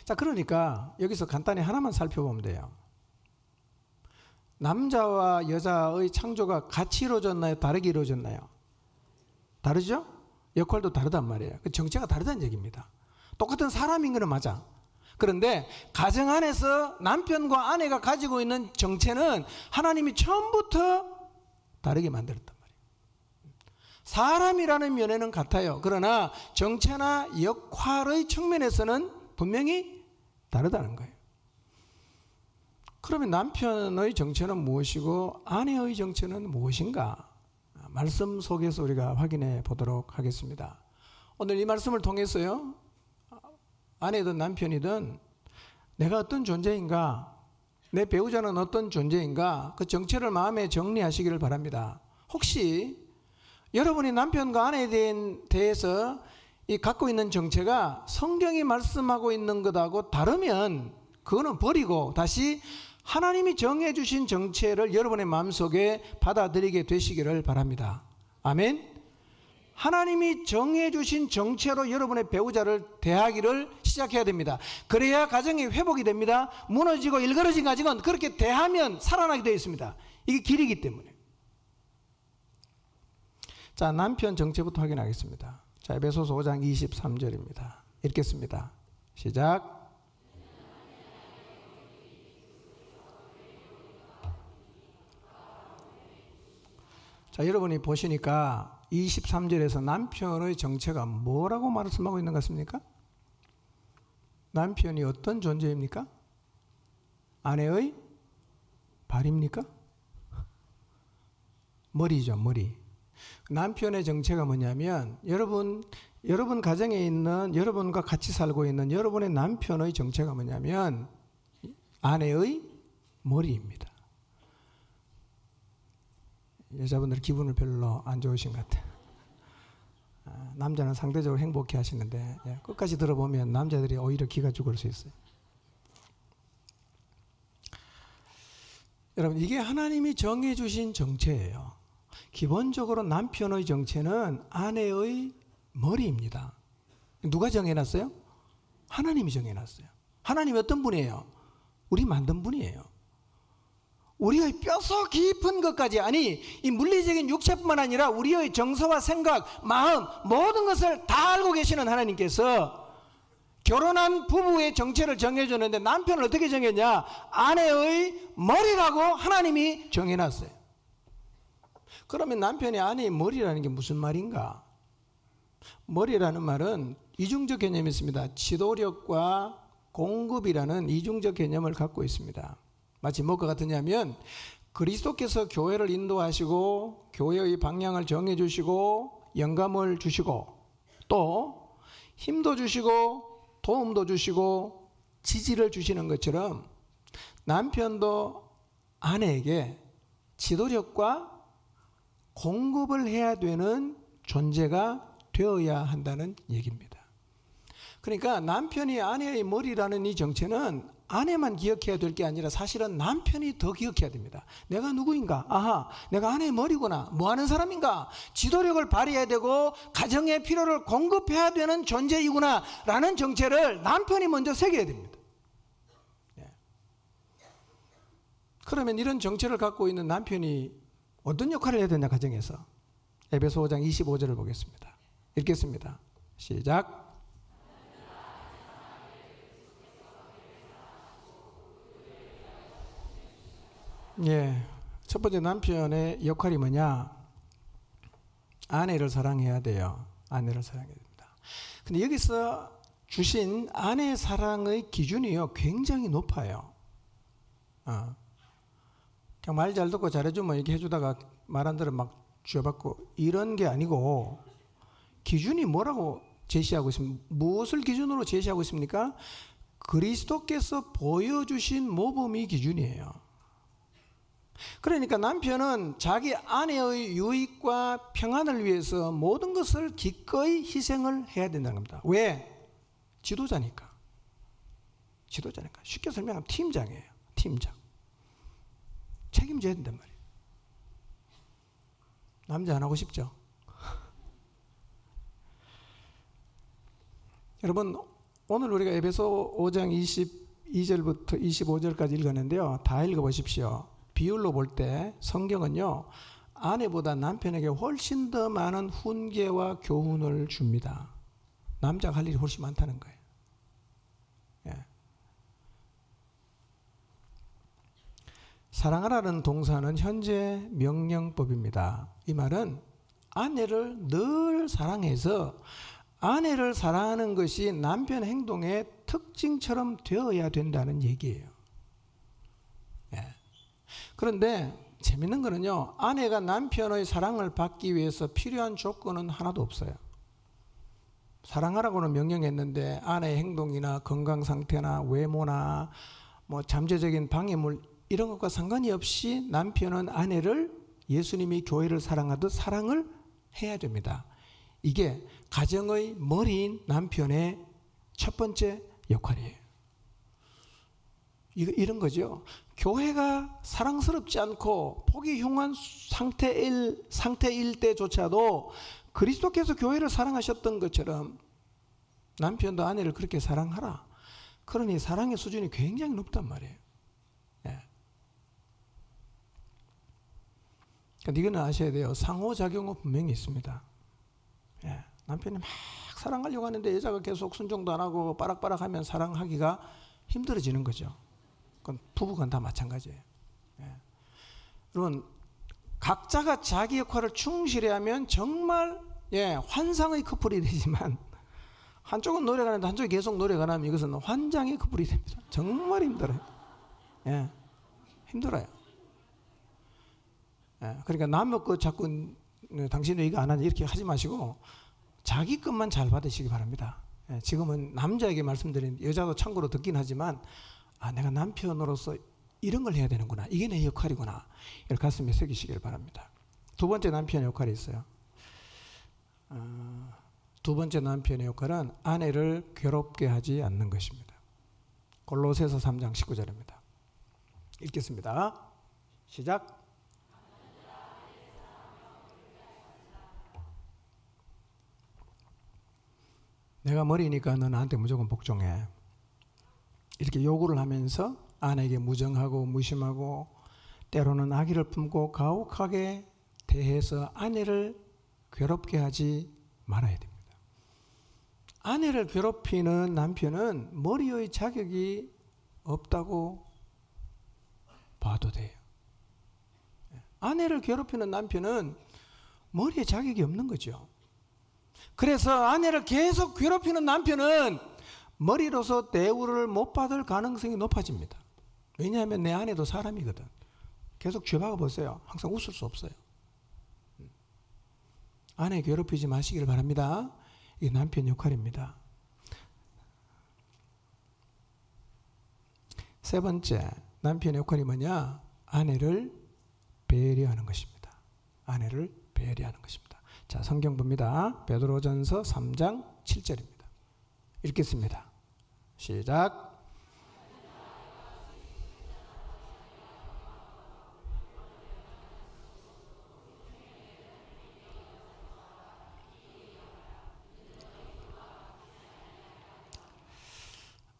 자, 그러니까 여기서 간단히 하나만 살펴보면 돼요. 남자와 여자의 창조가 같이 이루어졌나요? 다르게 이루어졌나요? 다르죠? 역할도 다르단 말이에요. 정체가 다르다는 얘기입니다. 똑같은 사람인 거는 맞아. 그런데 가정 안에서 남편과 아내가 가지고 있는 정체는 하나님이 처음부터 다르게 만들었단 말이에요. 사람이라는 면에는 같아요. 그러나 정체나 역할의 측면에서는 분명히 다르다는 거예요. 그러면 남편의 정체는 무엇이고 아내의 정체는 무엇인가? 말씀 속에서 우리가 확인해 보도록 하겠습니다. 오늘 이 말씀을 통해서요, 아내든 남편이든 내가 어떤 존재인가, 내 배우자는 어떤 존재인가, 그 정체를 마음에 정리하시기를 바랍니다. 혹시 여러분이 남편과 아내에 대해서 이 갖고 있는 정체가 성경이 말씀하고 있는 것하고 다르면 그거는 버리고 다시 하나님이 정해주신 정체를 여러분의 마음속에 받아들이게 되시기를 바랍니다. 아멘. 하나님이 정해주신 정체로 여러분의 배우자를 대하기를 시작해야 됩니다. 그래야 가정이 회복이 됩니다. 무너지고 일그러진 가정은 그렇게 대하면 살아나게 되어 있습니다. 이게 길이기 때문에. 자, 남편 정체부터 확인하겠습니다. 자, 에베소서 5장 23절입니다. 읽겠습니다. 시작. 자, 여러분이 보시니까 23절에서 남편의 정체가 뭐라고 말씀하고 있는 것 같습니까? 남편이 어떤 존재입니까? 아내의 발입니까? 머리죠, 머리. 남편의 정체가 뭐냐면 여러분 가정에 있는 여러분과 같이 살고 있는 여러분의 남편의 정체가 뭐냐면 아내의 머리입니다. 여자분들 기분을 별로 안 좋으신 것 같아요. 남자는 상대적으로 행복해 하시는데 끝까지 들어보면 남자들이 오히려 기가 죽을 수 있어요. 여러분, 이게 하나님이 정해주신 정체예요. 기본적으로 남편의 정체는 아내의 머리입니다. 누가 정해놨어요? 하나님이 정해놨어요. 하나님이 어떤 분이에요? 우리 만든 분이에요. 우리의 뼈속 깊은 것까지, 아니 이 물리적인 육체뿐만 아니라 우리의 정서와 생각, 마음 모든 것을 다 알고 계시는 하나님께서 결혼한 부부의 정체를 정해줬는데 남편을 어떻게 정했냐? 아내의 머리라고 하나님이 정해놨어요. 그러면 남편이 아내의 머리라는 게 무슨 말인가? 머리라는 말은 이중적 개념이 있습니다. 지도력과 공급이라는 이중적 개념을 갖고 있습니다. 마치 뭐가 같으냐면 그리스도께서 교회를 인도하시고 교회의 방향을 정해주시고 영감을 주시고 또 힘도 주시고 도움도 주시고 지지를 주시는 것처럼 남편도 아내에게 지도력과 공급을 해야 되는 존재가 되어야 한다는 얘기입니다. 그러니까 남편이 아내의 머리라는 이 정체는 아내만 기억해야 될 게 아니라 사실은 남편이 더 기억해야 됩니다. 내가 누구인가? 아하, 내가 아내의 머리구나. 뭐 하는 사람인가? 지도력을 발휘해야 되고 가정의 필요를 공급해야 되는 존재이구나 라는 정체를 남편이 먼저 새겨야 됩니다. 그러면 이런 정체를 갖고 있는 남편이 어떤 역할을 해야 되냐, 가정에서. 에베소 5장 25절을 보겠습니다. 읽겠습니다. 시작. 첫 번째 남편의 역할이 뭐냐? 아내를 사랑해야 돼요. 아내를 사랑해야 됩니다. 근데 여기서 주신 아내 사랑의 기준이요, 굉장히 높아요. 그냥 말 잘 듣고 잘해주면 이렇게 해주다가 말 안 들으면 막 쥐어받고 이런 게 아니고 기준이 뭐라고 제시하고 있습니까? 무엇을 기준으로 제시하고 있습니까? 그리스도께서 보여주신 모범이 기준이에요. 그러니까 남편은 자기 아내의 유익과 평안을 위해서 모든 것을 기꺼이 희생을 해야 된다는 겁니다. 왜? 지도자니까. 쉽게 설명하면 팀장이에요. 팀장. 책임져야 된단 말이에요. 남자 안 하고 싶죠? 여러분, 오늘 우리가 에베소 5장 22절부터 25절까지 읽었는데요. 다 읽어보십시오. 비율로 볼 때 성경은요, 아내보다 남편에게 훨씬 더 많은 훈계와 교훈을 줍니다. 남자가 할 일이 훨씬 많다는 거예요. 사랑하라는 동사는 현재 명령법입니다. 이 말은 아내를 늘 사랑해서 아내를 사랑하는 것이 남편 행동의 특징처럼 되어야 된다는 얘기예요. 그런데 재밌는 거는요, 아내가 남편의 사랑을 받기 위해서 필요한 조건은 하나도 없어요. 사랑하라고는 명령했는데 아내의 행동이나 건강 상태나 외모나 뭐 잠재적인 방해물 이런 것과 상관이 없이 남편은 아내를 예수님이 교회를 사랑하듯 사랑을 해야 됩니다. 이게 가정의 머리인 남편의 첫 번째 역할이에요. 이런 거죠. 교회가 사랑스럽지 않고 보기 흉한 상태일 때조차도 그리스도께서 교회를 사랑하셨던 것처럼 남편도 아내를 그렇게 사랑하라. 그러니 사랑의 수준이 굉장히 높단 말이에요. 그러니까 이거는 아셔야 돼요. 상호작용은 분명히 있습니다. 남편이 막 사랑하려고 하는데 여자가 계속 순종도 안 하고 빠락빠락하면 사랑하기가 힘들어지는 거죠. 그건 부부간 다 마찬가지예요. 여러분, 각자가 자기 역할을 충실히 하면 정말 환상의 커플이 되지만 한쪽은 노래가 하는데 한쪽이 계속 노래가 나면 이것은 환장의 커플이 됩니다. 정말 힘들어요. 힘들어요. 그러니까 남의 것 자꾸 당신은 이거 안 하냐 이렇게 하지 마시고 자기 것만 잘 받으시기 바랍니다. 지금은 남자에게 말씀드린, 여자도 참고로 듣긴 하지만 내가 남편으로서 이런 걸 해야 되는구나, 이게 내 역할이구나, 이걸 가슴에 새기시길 바랍니다. 두 번째 남편의 역할이 있어요. 두 번째 남편의 역할은 아내를 괴롭게 하지 않는 것입니다. 골로새서 3장 19절입니다. 읽겠습니다. 시작. 내가 머리니까 너 나한테 무조건 복종해. 이렇게 요구를 하면서 아내에게 무정하고 무심하고 때로는 악의를 품고 가혹하게 대해서 아내를 괴롭게 하지 말아야 됩니다. 아내를 괴롭히는 남편은 머리의 자격이 없다고 봐도 돼요. 아내를 괴롭히는 남편은 머리에 자격이 없는 거죠. 그래서 아내를 계속 괴롭히는 남편은 머리로서 대우를 못 받을 가능성이 높아집니다. 왜냐하면 내 아내도 사람이거든. 계속 쥐박아 보세요. 항상 웃을 수 없어요. 아내 괴롭히지 마시길 바랍니다. 이게 남편 역할입니다. 세 번째, 남편의 역할이 뭐냐? 아내를 배려하는 것입니다. 아내를 배려하는 것입니다. 자, 성경 봅니다. 베드로전서 3장 7절입니다. 읽겠습니다. 시작.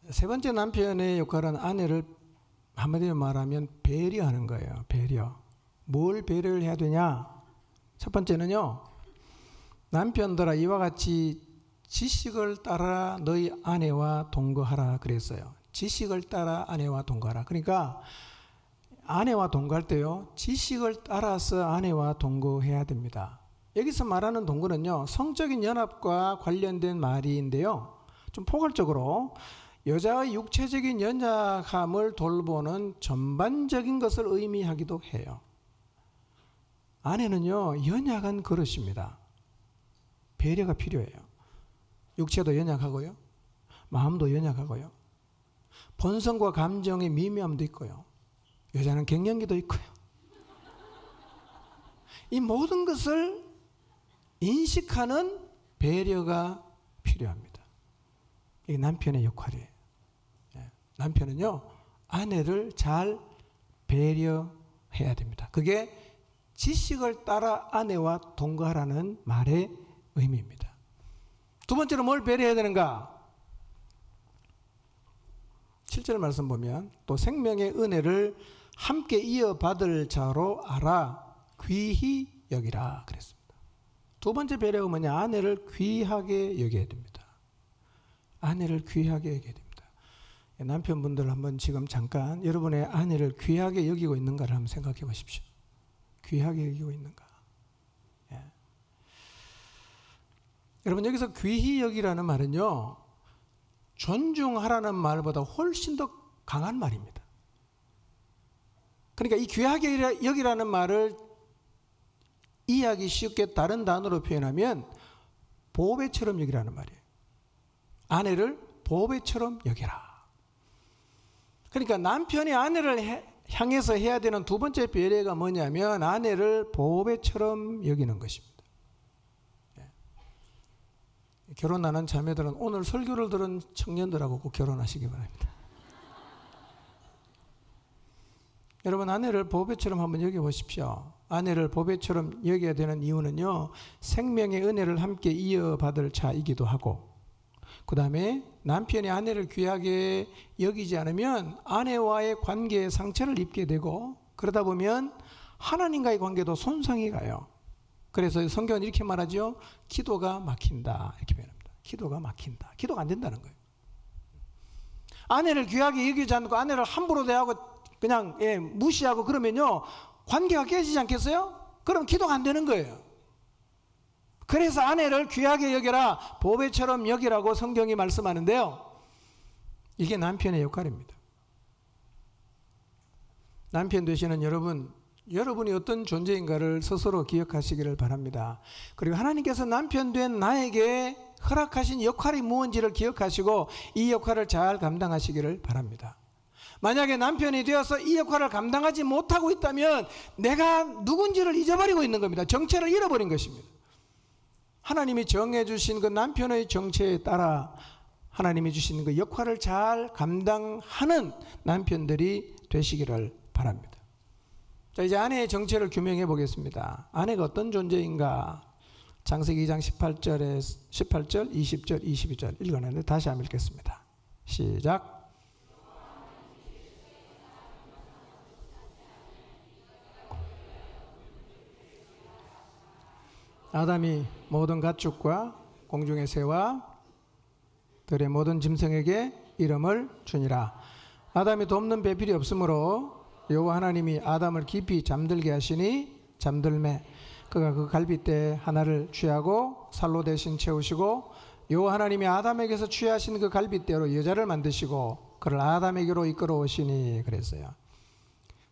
세 번째 남편의 역할은 아내를 한마디로 말하면 배려하는 거예요. 배려. 뭘 배려를 해야 되냐? 첫 번째는요, 남편들아 이와 같이 지식을 따라 너희 아내와 동거하라 그랬어요. 지식을 따라 아내와 동거하라. 그러니까 아내와 동거할 때요, 지식을 따라서 아내와 동거해야 됩니다. 여기서 말하는 동거는요, 성적인 연합과 관련된 말인데요, 좀 포괄적으로 여자의 육체적인 연약함을 돌보는 전반적인 것을 의미하기도 해요. 아내는요, 연약한 그릇입니다. 배려가 필요해요. 육체도 연약하고요, 마음도 연약하고요, 본성과 감정의 미묘함도 있고요, 여자는 갱년기도 있고요. 이 모든 것을 인식하는 배려가 필요합니다. 이게 남편의 역할이에요. 남편은요, 아내를 잘 배려해야 됩니다. 그게 지식을 따라 아내와 동거하라는 말의 의미입니다. 두 번째로 뭘 배려해야 되는가? 7절 말씀 보면 또 생명의 은혜를 함께 이어받을 자로 알아 귀히 여기라 그랬습니다. 두 번째 배려가 뭐냐? 아내를 귀하게 여겨야 됩니다. 아내를 귀하게 여겨야 됩니다. 남편분들 한번 지금 잠깐 여러분의 아내를 귀하게 여기고 있는가를 한번 생각해 보십시오. 귀하게 여기고 있는가? 예. 여러분, 여기서 귀히 여기라는 말은요, 존중하라는 말보다 훨씬 더 강한 말입니다. 그러니까 이 귀하게 여기라는 말을 이해하기 쉽게 다른 단어로 표현하면 보배처럼 여기라는 말이에요. 아내를 보배처럼 여기라. 그러니까 남편이 아내를 향해서 해야 되는 두 번째 배려가 뭐냐면 아내를 보배처럼 여기는 것입니다. 결혼하는 자매들은 오늘 설교를 들은 청년들하고 꼭 결혼하시기 바랍니다. 여러분, 아내를 보배처럼 한번 여겨보십시오. 아내를 보배처럼 여겨야 되는 이유는요, 생명의 은혜를 함께 이어받을 자이기도 하고, 그 다음에 남편이 아내를 귀하게 여기지 않으면 아내와의 관계에 상처를 입게 되고, 그러다 보면 하나님과의 관계도 손상이 가요. 그래서 성경은 이렇게 말하죠. 기도가 막힌다, 이렇게 표현합니다. 기도가 막힌다. 기도가 안 된다는 거예요. 아내를 귀하게 여기지 않고 아내를 함부로 대하고 그냥 무시하고 그러면요, 관계가 깨지지 않겠어요? 그럼 기도가 안 되는 거예요. 그래서 아내를 귀하게 여겨라, 보배처럼 여기라고 성경이 말씀하는데요, 이게 남편의 역할입니다. 남편 되시는 여러분이 어떤 존재인가를 스스로 기억하시기를 바랍니다. 그리고 하나님께서 남편 된 나에게 허락하신 역할이 무엇인지를 기억하시고 이 역할을 잘 감당하시기를 바랍니다. 만약에 남편이 되어서 이 역할을 감당하지 못하고 있다면 내가 누군지를 잊어버리고 있는 겁니다. 정체를 잃어버린 것입니다. 하나님이 정해주신 그 남편의 정체에 따라 하나님이 주신 그 역할을 잘 감당하는 남편들이 되시기를 바랍니다. 자, 이제 아내의 정체를 규명해 보겠습니다. 아내가 어떤 존재인가? 창세기 2장 18절, 20절, 22절 읽어냈는데 다시 한번 읽겠습니다. 시작. 아담이 모든 가축과 공중의 새와 들의 모든 짐승에게 이름을 주니라. 아담이 돕는 배필이 없으므로 여호와 하나님이 아담을 깊이 잠들게 하시니 잠들매 그가 그 갈빗대 하나를 취하고 살로 대신 채우시고 여호와 하나님이 아담에게서 취하신 그 갈빗대로 여자를 만드시고 그를 아담에게로 이끌어 오시니 그랬어요.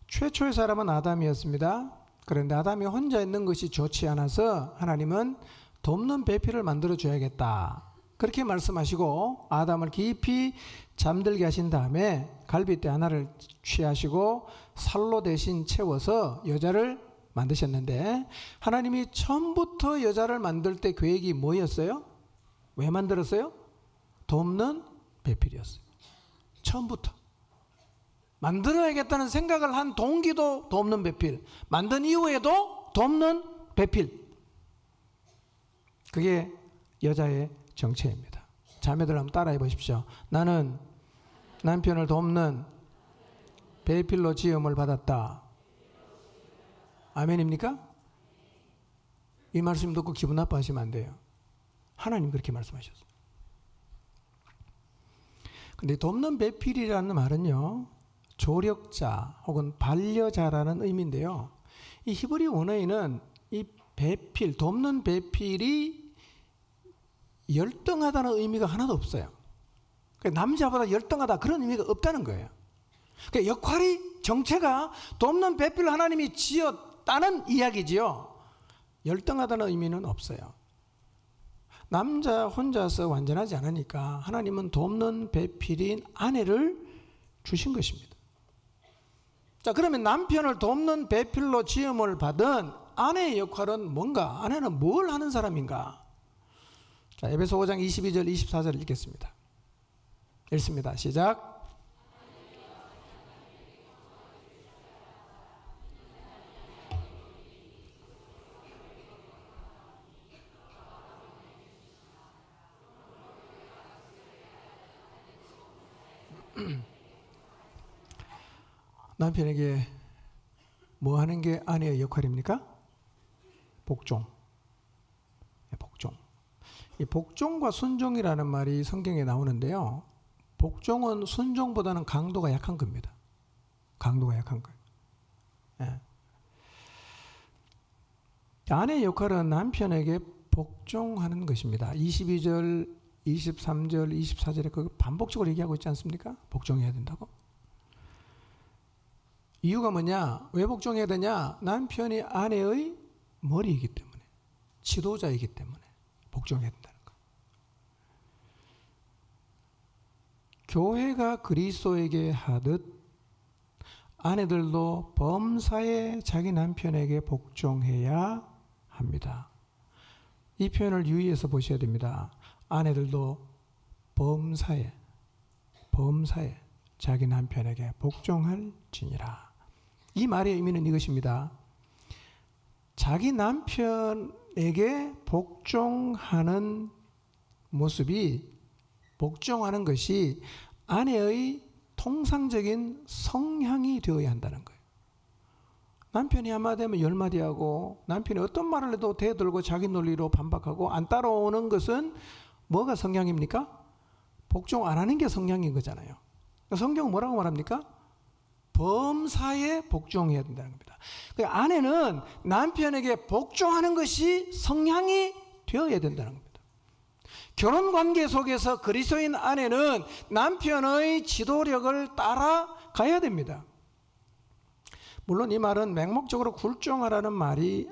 최초의 사람은 아담이었습니다. 그런데 아담이 혼자 있는 것이 좋지 않아서 하나님은 돕는 배필을 만들어 줘야겠다, 그렇게 말씀하시고 아담을 깊이 잠들게 하신 다음에 갈빗대 하나를 취하시고 살로 대신 채워서 여자를 만드셨는데, 하나님이 처음부터 여자를 만들 때 계획이 뭐였어요? 왜 만들었어요? 돕는 배필이었어요. 처음부터 만들어야겠다는 생각을 한 동기도 돕는 배필, 만든 이후에도 돕는 배필, 그게 여자의 정체입니다. 자매들 한번 따라해 보십시오. 나는 남편을 돕는 배필로 지음을 받았다. 아멘입니까? 이 말씀 듣고 기분 나빠하시면 안 돼요. 하나님 그렇게 말씀하셨어요. 근데 돕는 배필이라는 말은요, 조력자 혹은 반려자라는 의미인데요, 이 히브리 원어에는 이 배필, 돕는 배필이 열등하다는 의미가 하나도 없어요. 남자보다 열등하다 그런 의미가 없다는 거예요. 그러니까 역할이, 정체가 돕는 배필을 하나님이 지었다는 이야기지요. 열등하다는 의미는 없어요. 남자 혼자서 완전하지 않으니까 하나님은 돕는 배필인 아내를 주신 것입니다. 자, 그러면 남편을 돕는 배필로 지음을 받은 아내의 역할은 뭔가? 아내는 뭘 하는 사람인가? 자, 에베소 5장 22절 24절 읽겠습니다. 읽습니다. 시작. 남편에게 뭐 하는 게 아내의 역할입니까? 복종. 복종. 이 복종과 순종이라는 말이 성경에 나오는데요, 복종은 순종보다는 강도가 약한 겁니다. 강도가 약한 거예요. 예. 아내의 역할은 남편에게 복종하는 것입니다. 22절, 23절, 24절에 그 반복적으로 얘기하고 있지 않습니까? 복종해야 된다고. 이유가 뭐냐? 왜 복종해야 되냐? 남편이 아내의 머리이기 때문에, 지도자이기 때문에 복종해야 된다는 거예요. 교회가 그리스도에게 하듯 아내들도 범사에 자기 남편에게 복종해야 합니다. 이 표현을 유의해서 보셔야 됩니다. 아내들도 범사에 자기 남편에게 복종할지니라. 이 말의 의미는 이것입니다. 자기 남편에게 복종하는 모습이, 복종하는 것이 아내의 통상적인 성향이 되어야 한다는 거예요. 남편이 한마디 하면 열마디 하고, 남편이 어떤 말을 해도 대들고 자기 논리로 반박하고 안 따라오는 것은 뭐가 성향입니까? 복종 안 하는 게 성향인 거잖아요. 성경은 뭐라고 말합니까? 범사에 복종해야 된다는 겁니다. 아내는 남편에게 복종하는 것이 성향이 되어야 된다는 겁니다. 결혼관계 속에서 그리스도인 아내는 남편의 지도력을 따라가야 됩니다. 물론 이 말은 맹목적으로 굴종하라는 말이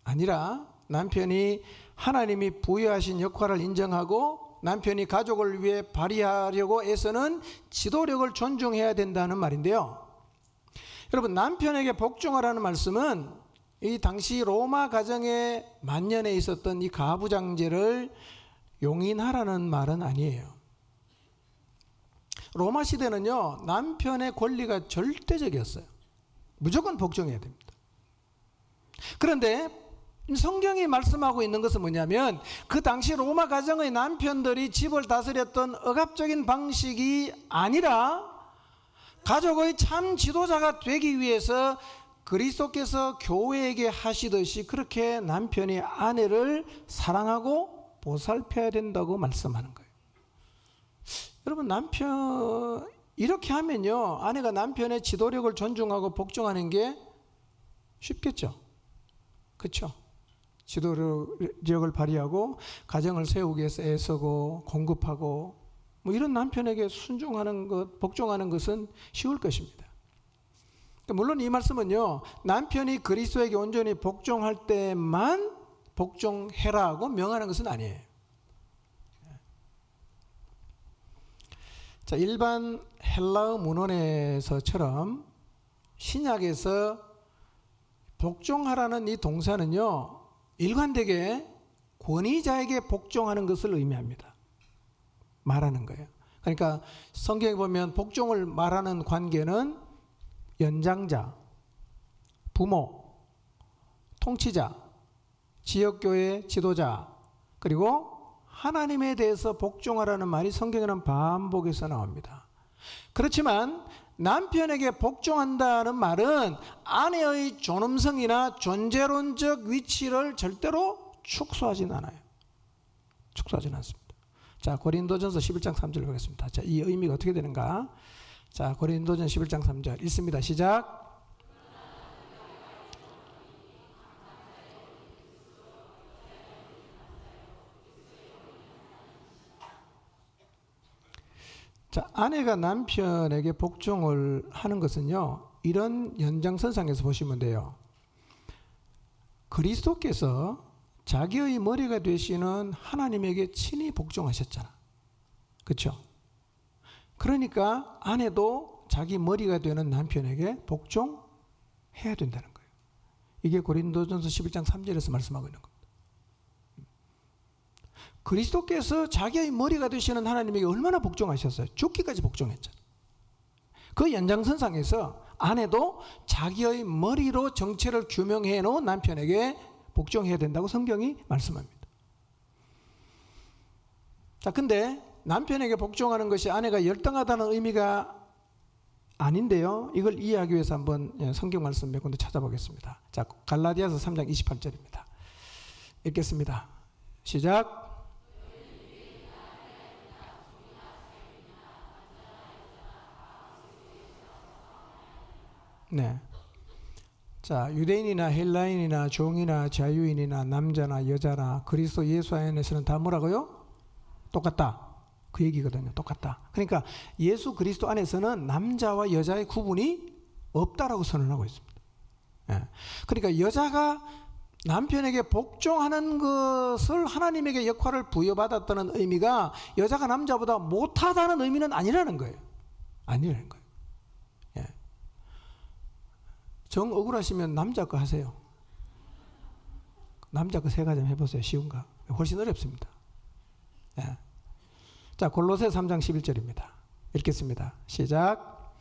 아니라, 남편이 하나님이 부여하신 역할을 인정하고 남편이 가족을 위해 발휘하려고 애쓰는 지도력을 존중해야 된다는 말인데요, 여러분, 남편에게 복종하라는 말씀은 이 당시 로마 가정에 만년에 있었던 이 가부장제를 용인하라는 말은 아니에요. 로마 시대는요, 남편의 권리가 절대적이었어요. 무조건 복종해야 됩니다. 그런데 성경이 말씀하고 있는 것은 뭐냐면, 그 당시 로마 가정의 남편들이 집을 다스렸던 억압적인 방식이 아니라 가족의 참 지도자가 되기 위해서 그리스도께서 교회에게 하시듯이 그렇게 남편이 아내를 사랑하고 보살펴야 된다고 말씀하는 거예요. 여러분, 이렇게 하면요, 아내가 남편의 지도력을 존중하고 복종하는 게 쉽겠죠. 그렇죠? 지도력을 발휘하고 가정을 세우기 위해서 애쓰고 공급하고 뭐 이런 남편에게 순종하는 것, 복종하는 것은 쉬울 것입니다. 물론 이 말씀은요, 남편이 그리스도에게 온전히 복종할 때만 복종해라고 명하는 것은 아니에요. 자, 일반 헬라어 문헌에서처럼 신약에서 복종하라는 이 동사는요, 일관되게 권위자에게 복종하는 것을 의미합니다. 말하는 거예요. 그러니까 성경에 보면 복종을 말하는 관계는 연장자, 부모, 통치자, 지역교회 지도자, 그리고 하나님에 대해서 복종하라는 말이 성경에는 반복해서 나옵니다. 그렇지만 남편에게 복종한다는 말은 아내의 존엄성이나 존재론적 위치를 절대로 축소하진 않아요. 축소하진 않습니다. 자, 고린도전서 11장 3절 보겠습니다. 자, 이 의미가 어떻게 되는가? 자, 고린도전 11장 3절 읽습니다. 시작. 자, 아내가 남편에게 복종을 하는 것은요, 이런 연장선상에서 보시면 돼요. 그리스도께서 자기의 머리가 되시는 하나님에게 친히 복종하셨잖아. 그렇죠? 그러니까 아내도 자기 머리가 되는 남편에게 복종해야 된다는 거예요. 이게 고린도전서 11장 3절에서 말씀하고 있는 겁니다. 그리스도께서 자기의 머리가 되시는 하나님에게 얼마나 복종하셨어요? 죽기까지 복종했잖아요. 그 연장선상에서 아내도 자기의 머리로 정체를 규명해 놓은 남편에게 복종해야 된다고 성경이 말씀합니다. 자, 근데 남편에게 복종하는 것이 아내가 열등하다는 의미가 아닌데요, 이걸 이해하기 위해서 한번 성경 말씀 몇 군데 찾아보겠습니다. 자, 갈라디아서 3장 28절입니다. 읽겠습니다. 시작. 네. 자, 유대인이나 헬라인이나 종이나 자유인이나 남자나 여자나 그리스도 예수 안에서는 다 뭐라고요? 똑같다. 그 얘기거든요. 똑같다. 그러니까 예수 그리스도 안에서는 남자와 여자의 구분이 없다라고 선언하고 있습니다. 예. 그러니까 여자가 남편에게 복종하는 것을 하나님에게 역할을 부여받았다는 의미가 여자가 남자보다 못하다는 의미는 아니라는 거예요. 아니라는 거예요. 예. 정 억울하시면 남자 거 하세요. 남자 거 세 가지 해보세요. 쉬운가? 훨씬 어렵습니다. 예. 자, 골로새 3장 11절입니다. 읽겠습니다. 시작.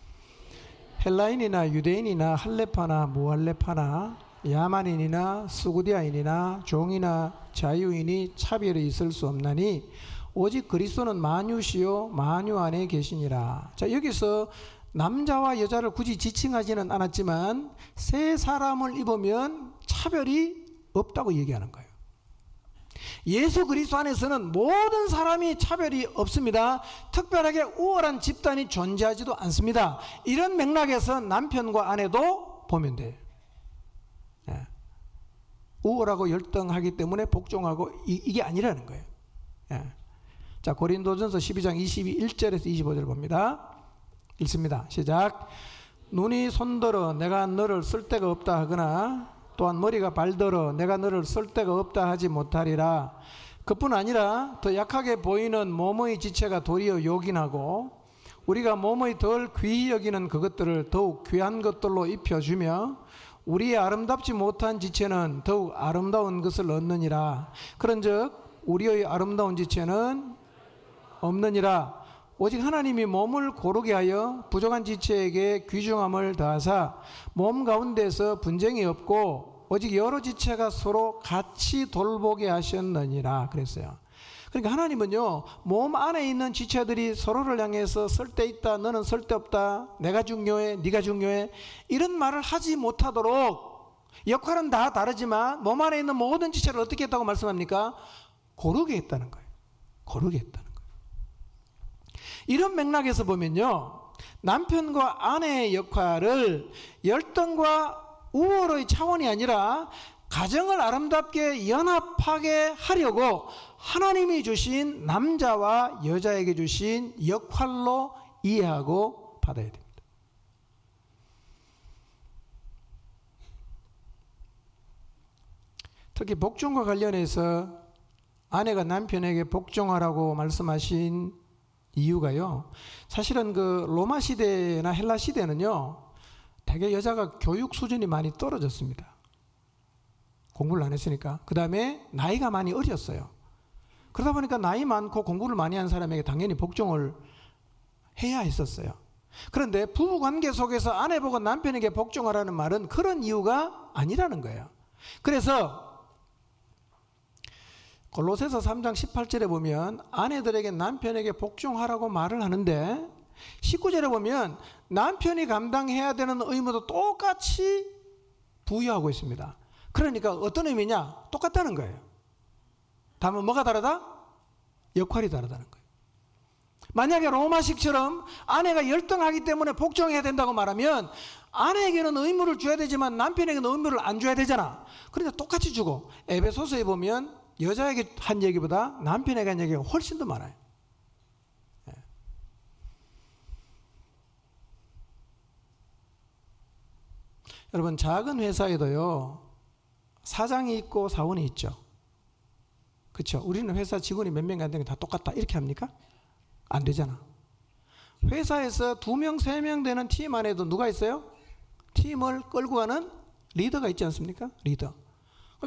헬라인이나 유대인이나 할레파나 무할레파나 야만인이나 스구디아인이나 종이나 자유인이 차별이 있을 수 없나니 오직 그리스도는 만유시요 만유 안에 계시니라. 자, 여기서 남자와 여자를 굳이 지칭하지는 않았지만 세 사람을 입으면 차별이 없다고 얘기하는 거예요. 예수 그리스도 안에서는 모든 사람이 차별이 없습니다. 특별하게 우월한 집단이 존재하지도 않습니다. 이런 맥락에서 남편과 아내도 보면 돼요. 예. 우월하고 열등하기 때문에 복종하고 이게 아니라는 거예요. 예. 자, 고린도전서 12장 21절에서 25절 봅니다. 읽습니다. 시작. 눈이 손들어 내가 너를 쓸 데가 없다 하거나 또한 머리가 발들어 내가 너를 쓸 데가 없다 하지 못하리라. 그뿐 아니라 더 약하게 보이는 몸의 지체가 도리어 요긴하고 우리가 몸의 덜 귀히 여기는 그것들을 더욱 귀한 것들로 입혀주며 우리의 아름답지 못한 지체는 더욱 아름다운 것을 얻느니라. 그런즉 우리의 아름다운 지체는 없느니라. 오직 하나님이 몸을 고르게 하여 부족한 지체에게 귀중함을 더하사 몸 가운데서 분쟁이 없고 오직 여러 지체가 서로 같이 돌보게 하셨느니라 그랬어요. 그러니까 하나님은요, 몸 안에 있는 지체들이 서로를 향해서 쓸데있다, 너는 쓸데없다, 내가 중요해, 네가 중요해, 이런 말을 하지 못하도록, 역할은 다 다르지만 몸 안에 있는 모든 지체를 어떻게 했다고 말씀합니까? 고르게 했다는 거예요. 고르게 했다는 거예요. 이런 맥락에서 보면요, 남편과 아내의 역할을 열등과 우월의 차원이 아니라 가정을 아름답게 연합하게 하려고 하나님이 주신 남자와 여자에게 주신 역할로 이해하고 받아야 됩니다. 특히 복종과 관련해서 아내가 남편에게 복종하라고 말씀하신 이유가요, 사실은 그 로마 시대나 헬라 시대는요, 대개 여자가 교육 수준이 많이 떨어졌습니다. 공부를 안 했으니까. 그 다음에 나이가 많이 어렸어요. 그러다 보니까 나이 많고 공부를 많이 한 사람에게 당연히 복종을 해야 했었어요. 그런데 부부 관계 속에서 아내 보고 남편에게 복종하라는 말은 그런 이유가 아니라는 거예요. 그래서 골로새서 3장 18절에 보면 아내들에게 남편에게 복종하라고 말을 하는데 19절에 보면 남편이 감당해야 되는 의무도 똑같이 부여하고 있습니다. 그러니까 어떤 의미냐? 똑같다는 거예요. 다만 뭐가 다르다? 역할이 다르다는 거예요. 만약에 로마식처럼 아내가 열등하기 때문에 복종해야 된다고 말하면 아내에게는 의무를 줘야 되지만 남편에게는 의무를 안 줘야 되잖아. 그러니까 똑같이 주고, 에베소서에 보면 여자에게 한 얘기보다 남편에게 한 얘기가 훨씬 더 많아요. 예. 여러분, 작은 회사에도요, 사장이 있고 사원이 있죠. 그렇죠? 우리는 회사 직원이 몇 명이 안 되는 게 다 똑같다 이렇게 합니까? 안 되잖아. 회사에서 2명, 3명 되는 팀 안에도 누가 있어요? 팀을 끌고 가는 리더가 있지 않습니까? 리더.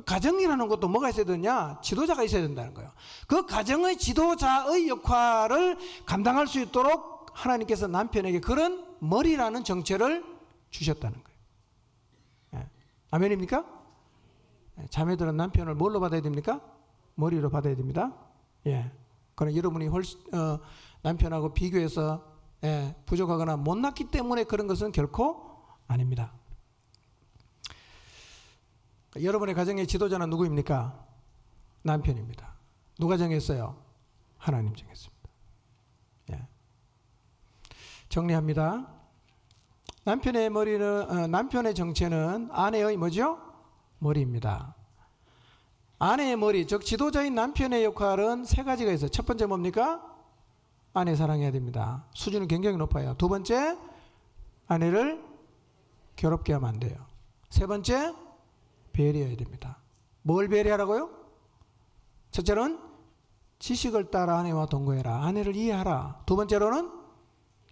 가정이라는 것도 뭐가 있어야 되냐? 지도자가 있어야 된다는 거예요. 그 가정의 지도자의 역할을 감당할 수 있도록 하나님께서 남편에게 그런 머리라는 정체를 주셨다는 거예요. 예. 아멘입니까? 예. 자매들은 남편을 뭘로 받아야 됩니까? 머리로 받아야 됩니다. 예. 그러나 여러분이 남편하고 비교해서 부족하거나 못났기 때문에 그런 것은 결코 아닙니다. 여러분의 가정의 지도자는 누구입니까? 남편입니다. 누가 정했어요? 하나님 정했습니다. 예. 정리합니다. 남편의 정체는 아내의 뭐죠? 머리입니다. 아내의 머리, 즉 지도자인 남편의 역할은 3가지가 있어요. 첫 번째 뭡니까? 아내 사랑해야 됩니다. 수준이 굉장히 높아요. 두 번째, 아내를 괴롭게 하면 안 돼요. 세 번째, 배려해야 됩니다. 뭘 배려하라고요? 첫째로는 지식을 따라 아내와 동거해라. 아내를 이해하라. 두 번째로는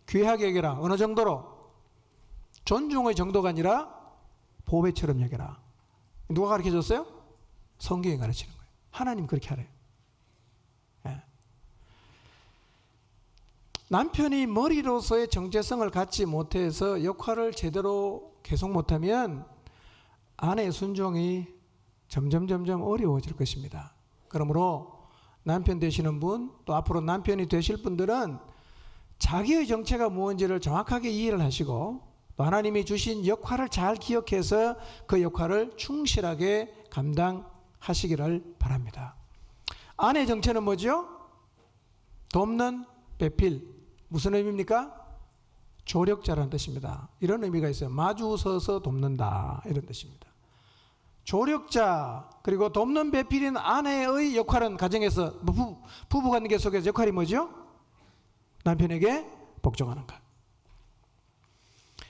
귀하게 여겨라. 어느 정도로? 존중의 정도가 아니라 보배처럼 여겨라. 누가 가르쳐줬어요? 성경이 가르치는 거예요. 하나님 그렇게 하래요. 예. 남편이 머리로서의 정체성을 갖지 못해서 역할을 제대로 계속 못하면 아내의 순종이 점점 어려워질 것입니다. 그러므로 남편 되시는 분, 또 앞으로 남편이 되실 분들은 자기의 정체가 무엇인지를 정확하게 이해를 하시고 또 하나님이 주신 역할을 잘 기억해서 그 역할을 충실하게 감당하시기를 바랍니다. 아내의 정체는 뭐죠? 돕는 배필. 무슨 의미입니까? 조력자라는 뜻입니다. 이런 의미가 있어요. 마주 서서 돕는다 이런 뜻입니다. 조력자 그리고 돕는 배필인 아내의 역할은 가정에서 부부관계 속에서 역할이 뭐죠? 남편에게 복종하는 것.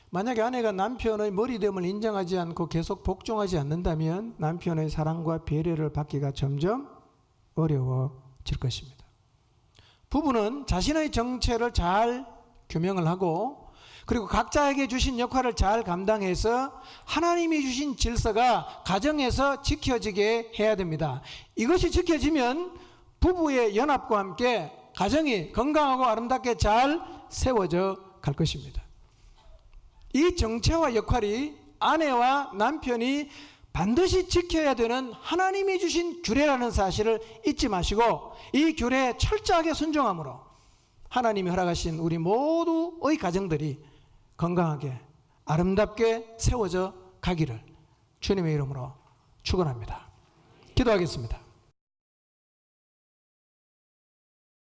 만약에 아내가 남편의 머리됨을 인정하지 않고 계속 복종하지 않는다면 남편의 사랑과 배려를 받기가 점점 어려워질 것입니다. 부부는 자신의 정체를 잘 규명을 하고 그리고 각자에게 주신 역할을 잘 감당해서 하나님이 주신 질서가 가정에서 지켜지게 해야 됩니다. 이것이 지켜지면 부부의 연합과 함께 가정이 건강하고 아름답게 잘 세워져 갈 것입니다. 이 정체와 역할이 아내와 남편이 반드시 지켜야 되는 하나님이 주신 규례라는 사실을 잊지 마시고 이 규례에 철저하게 순종함으로 하나님이 허락하신 우리 모두의 가정들이 건강하게 아름답게 세워져 가기를 주님의 이름으로 축원합니다. 기도하겠습니다.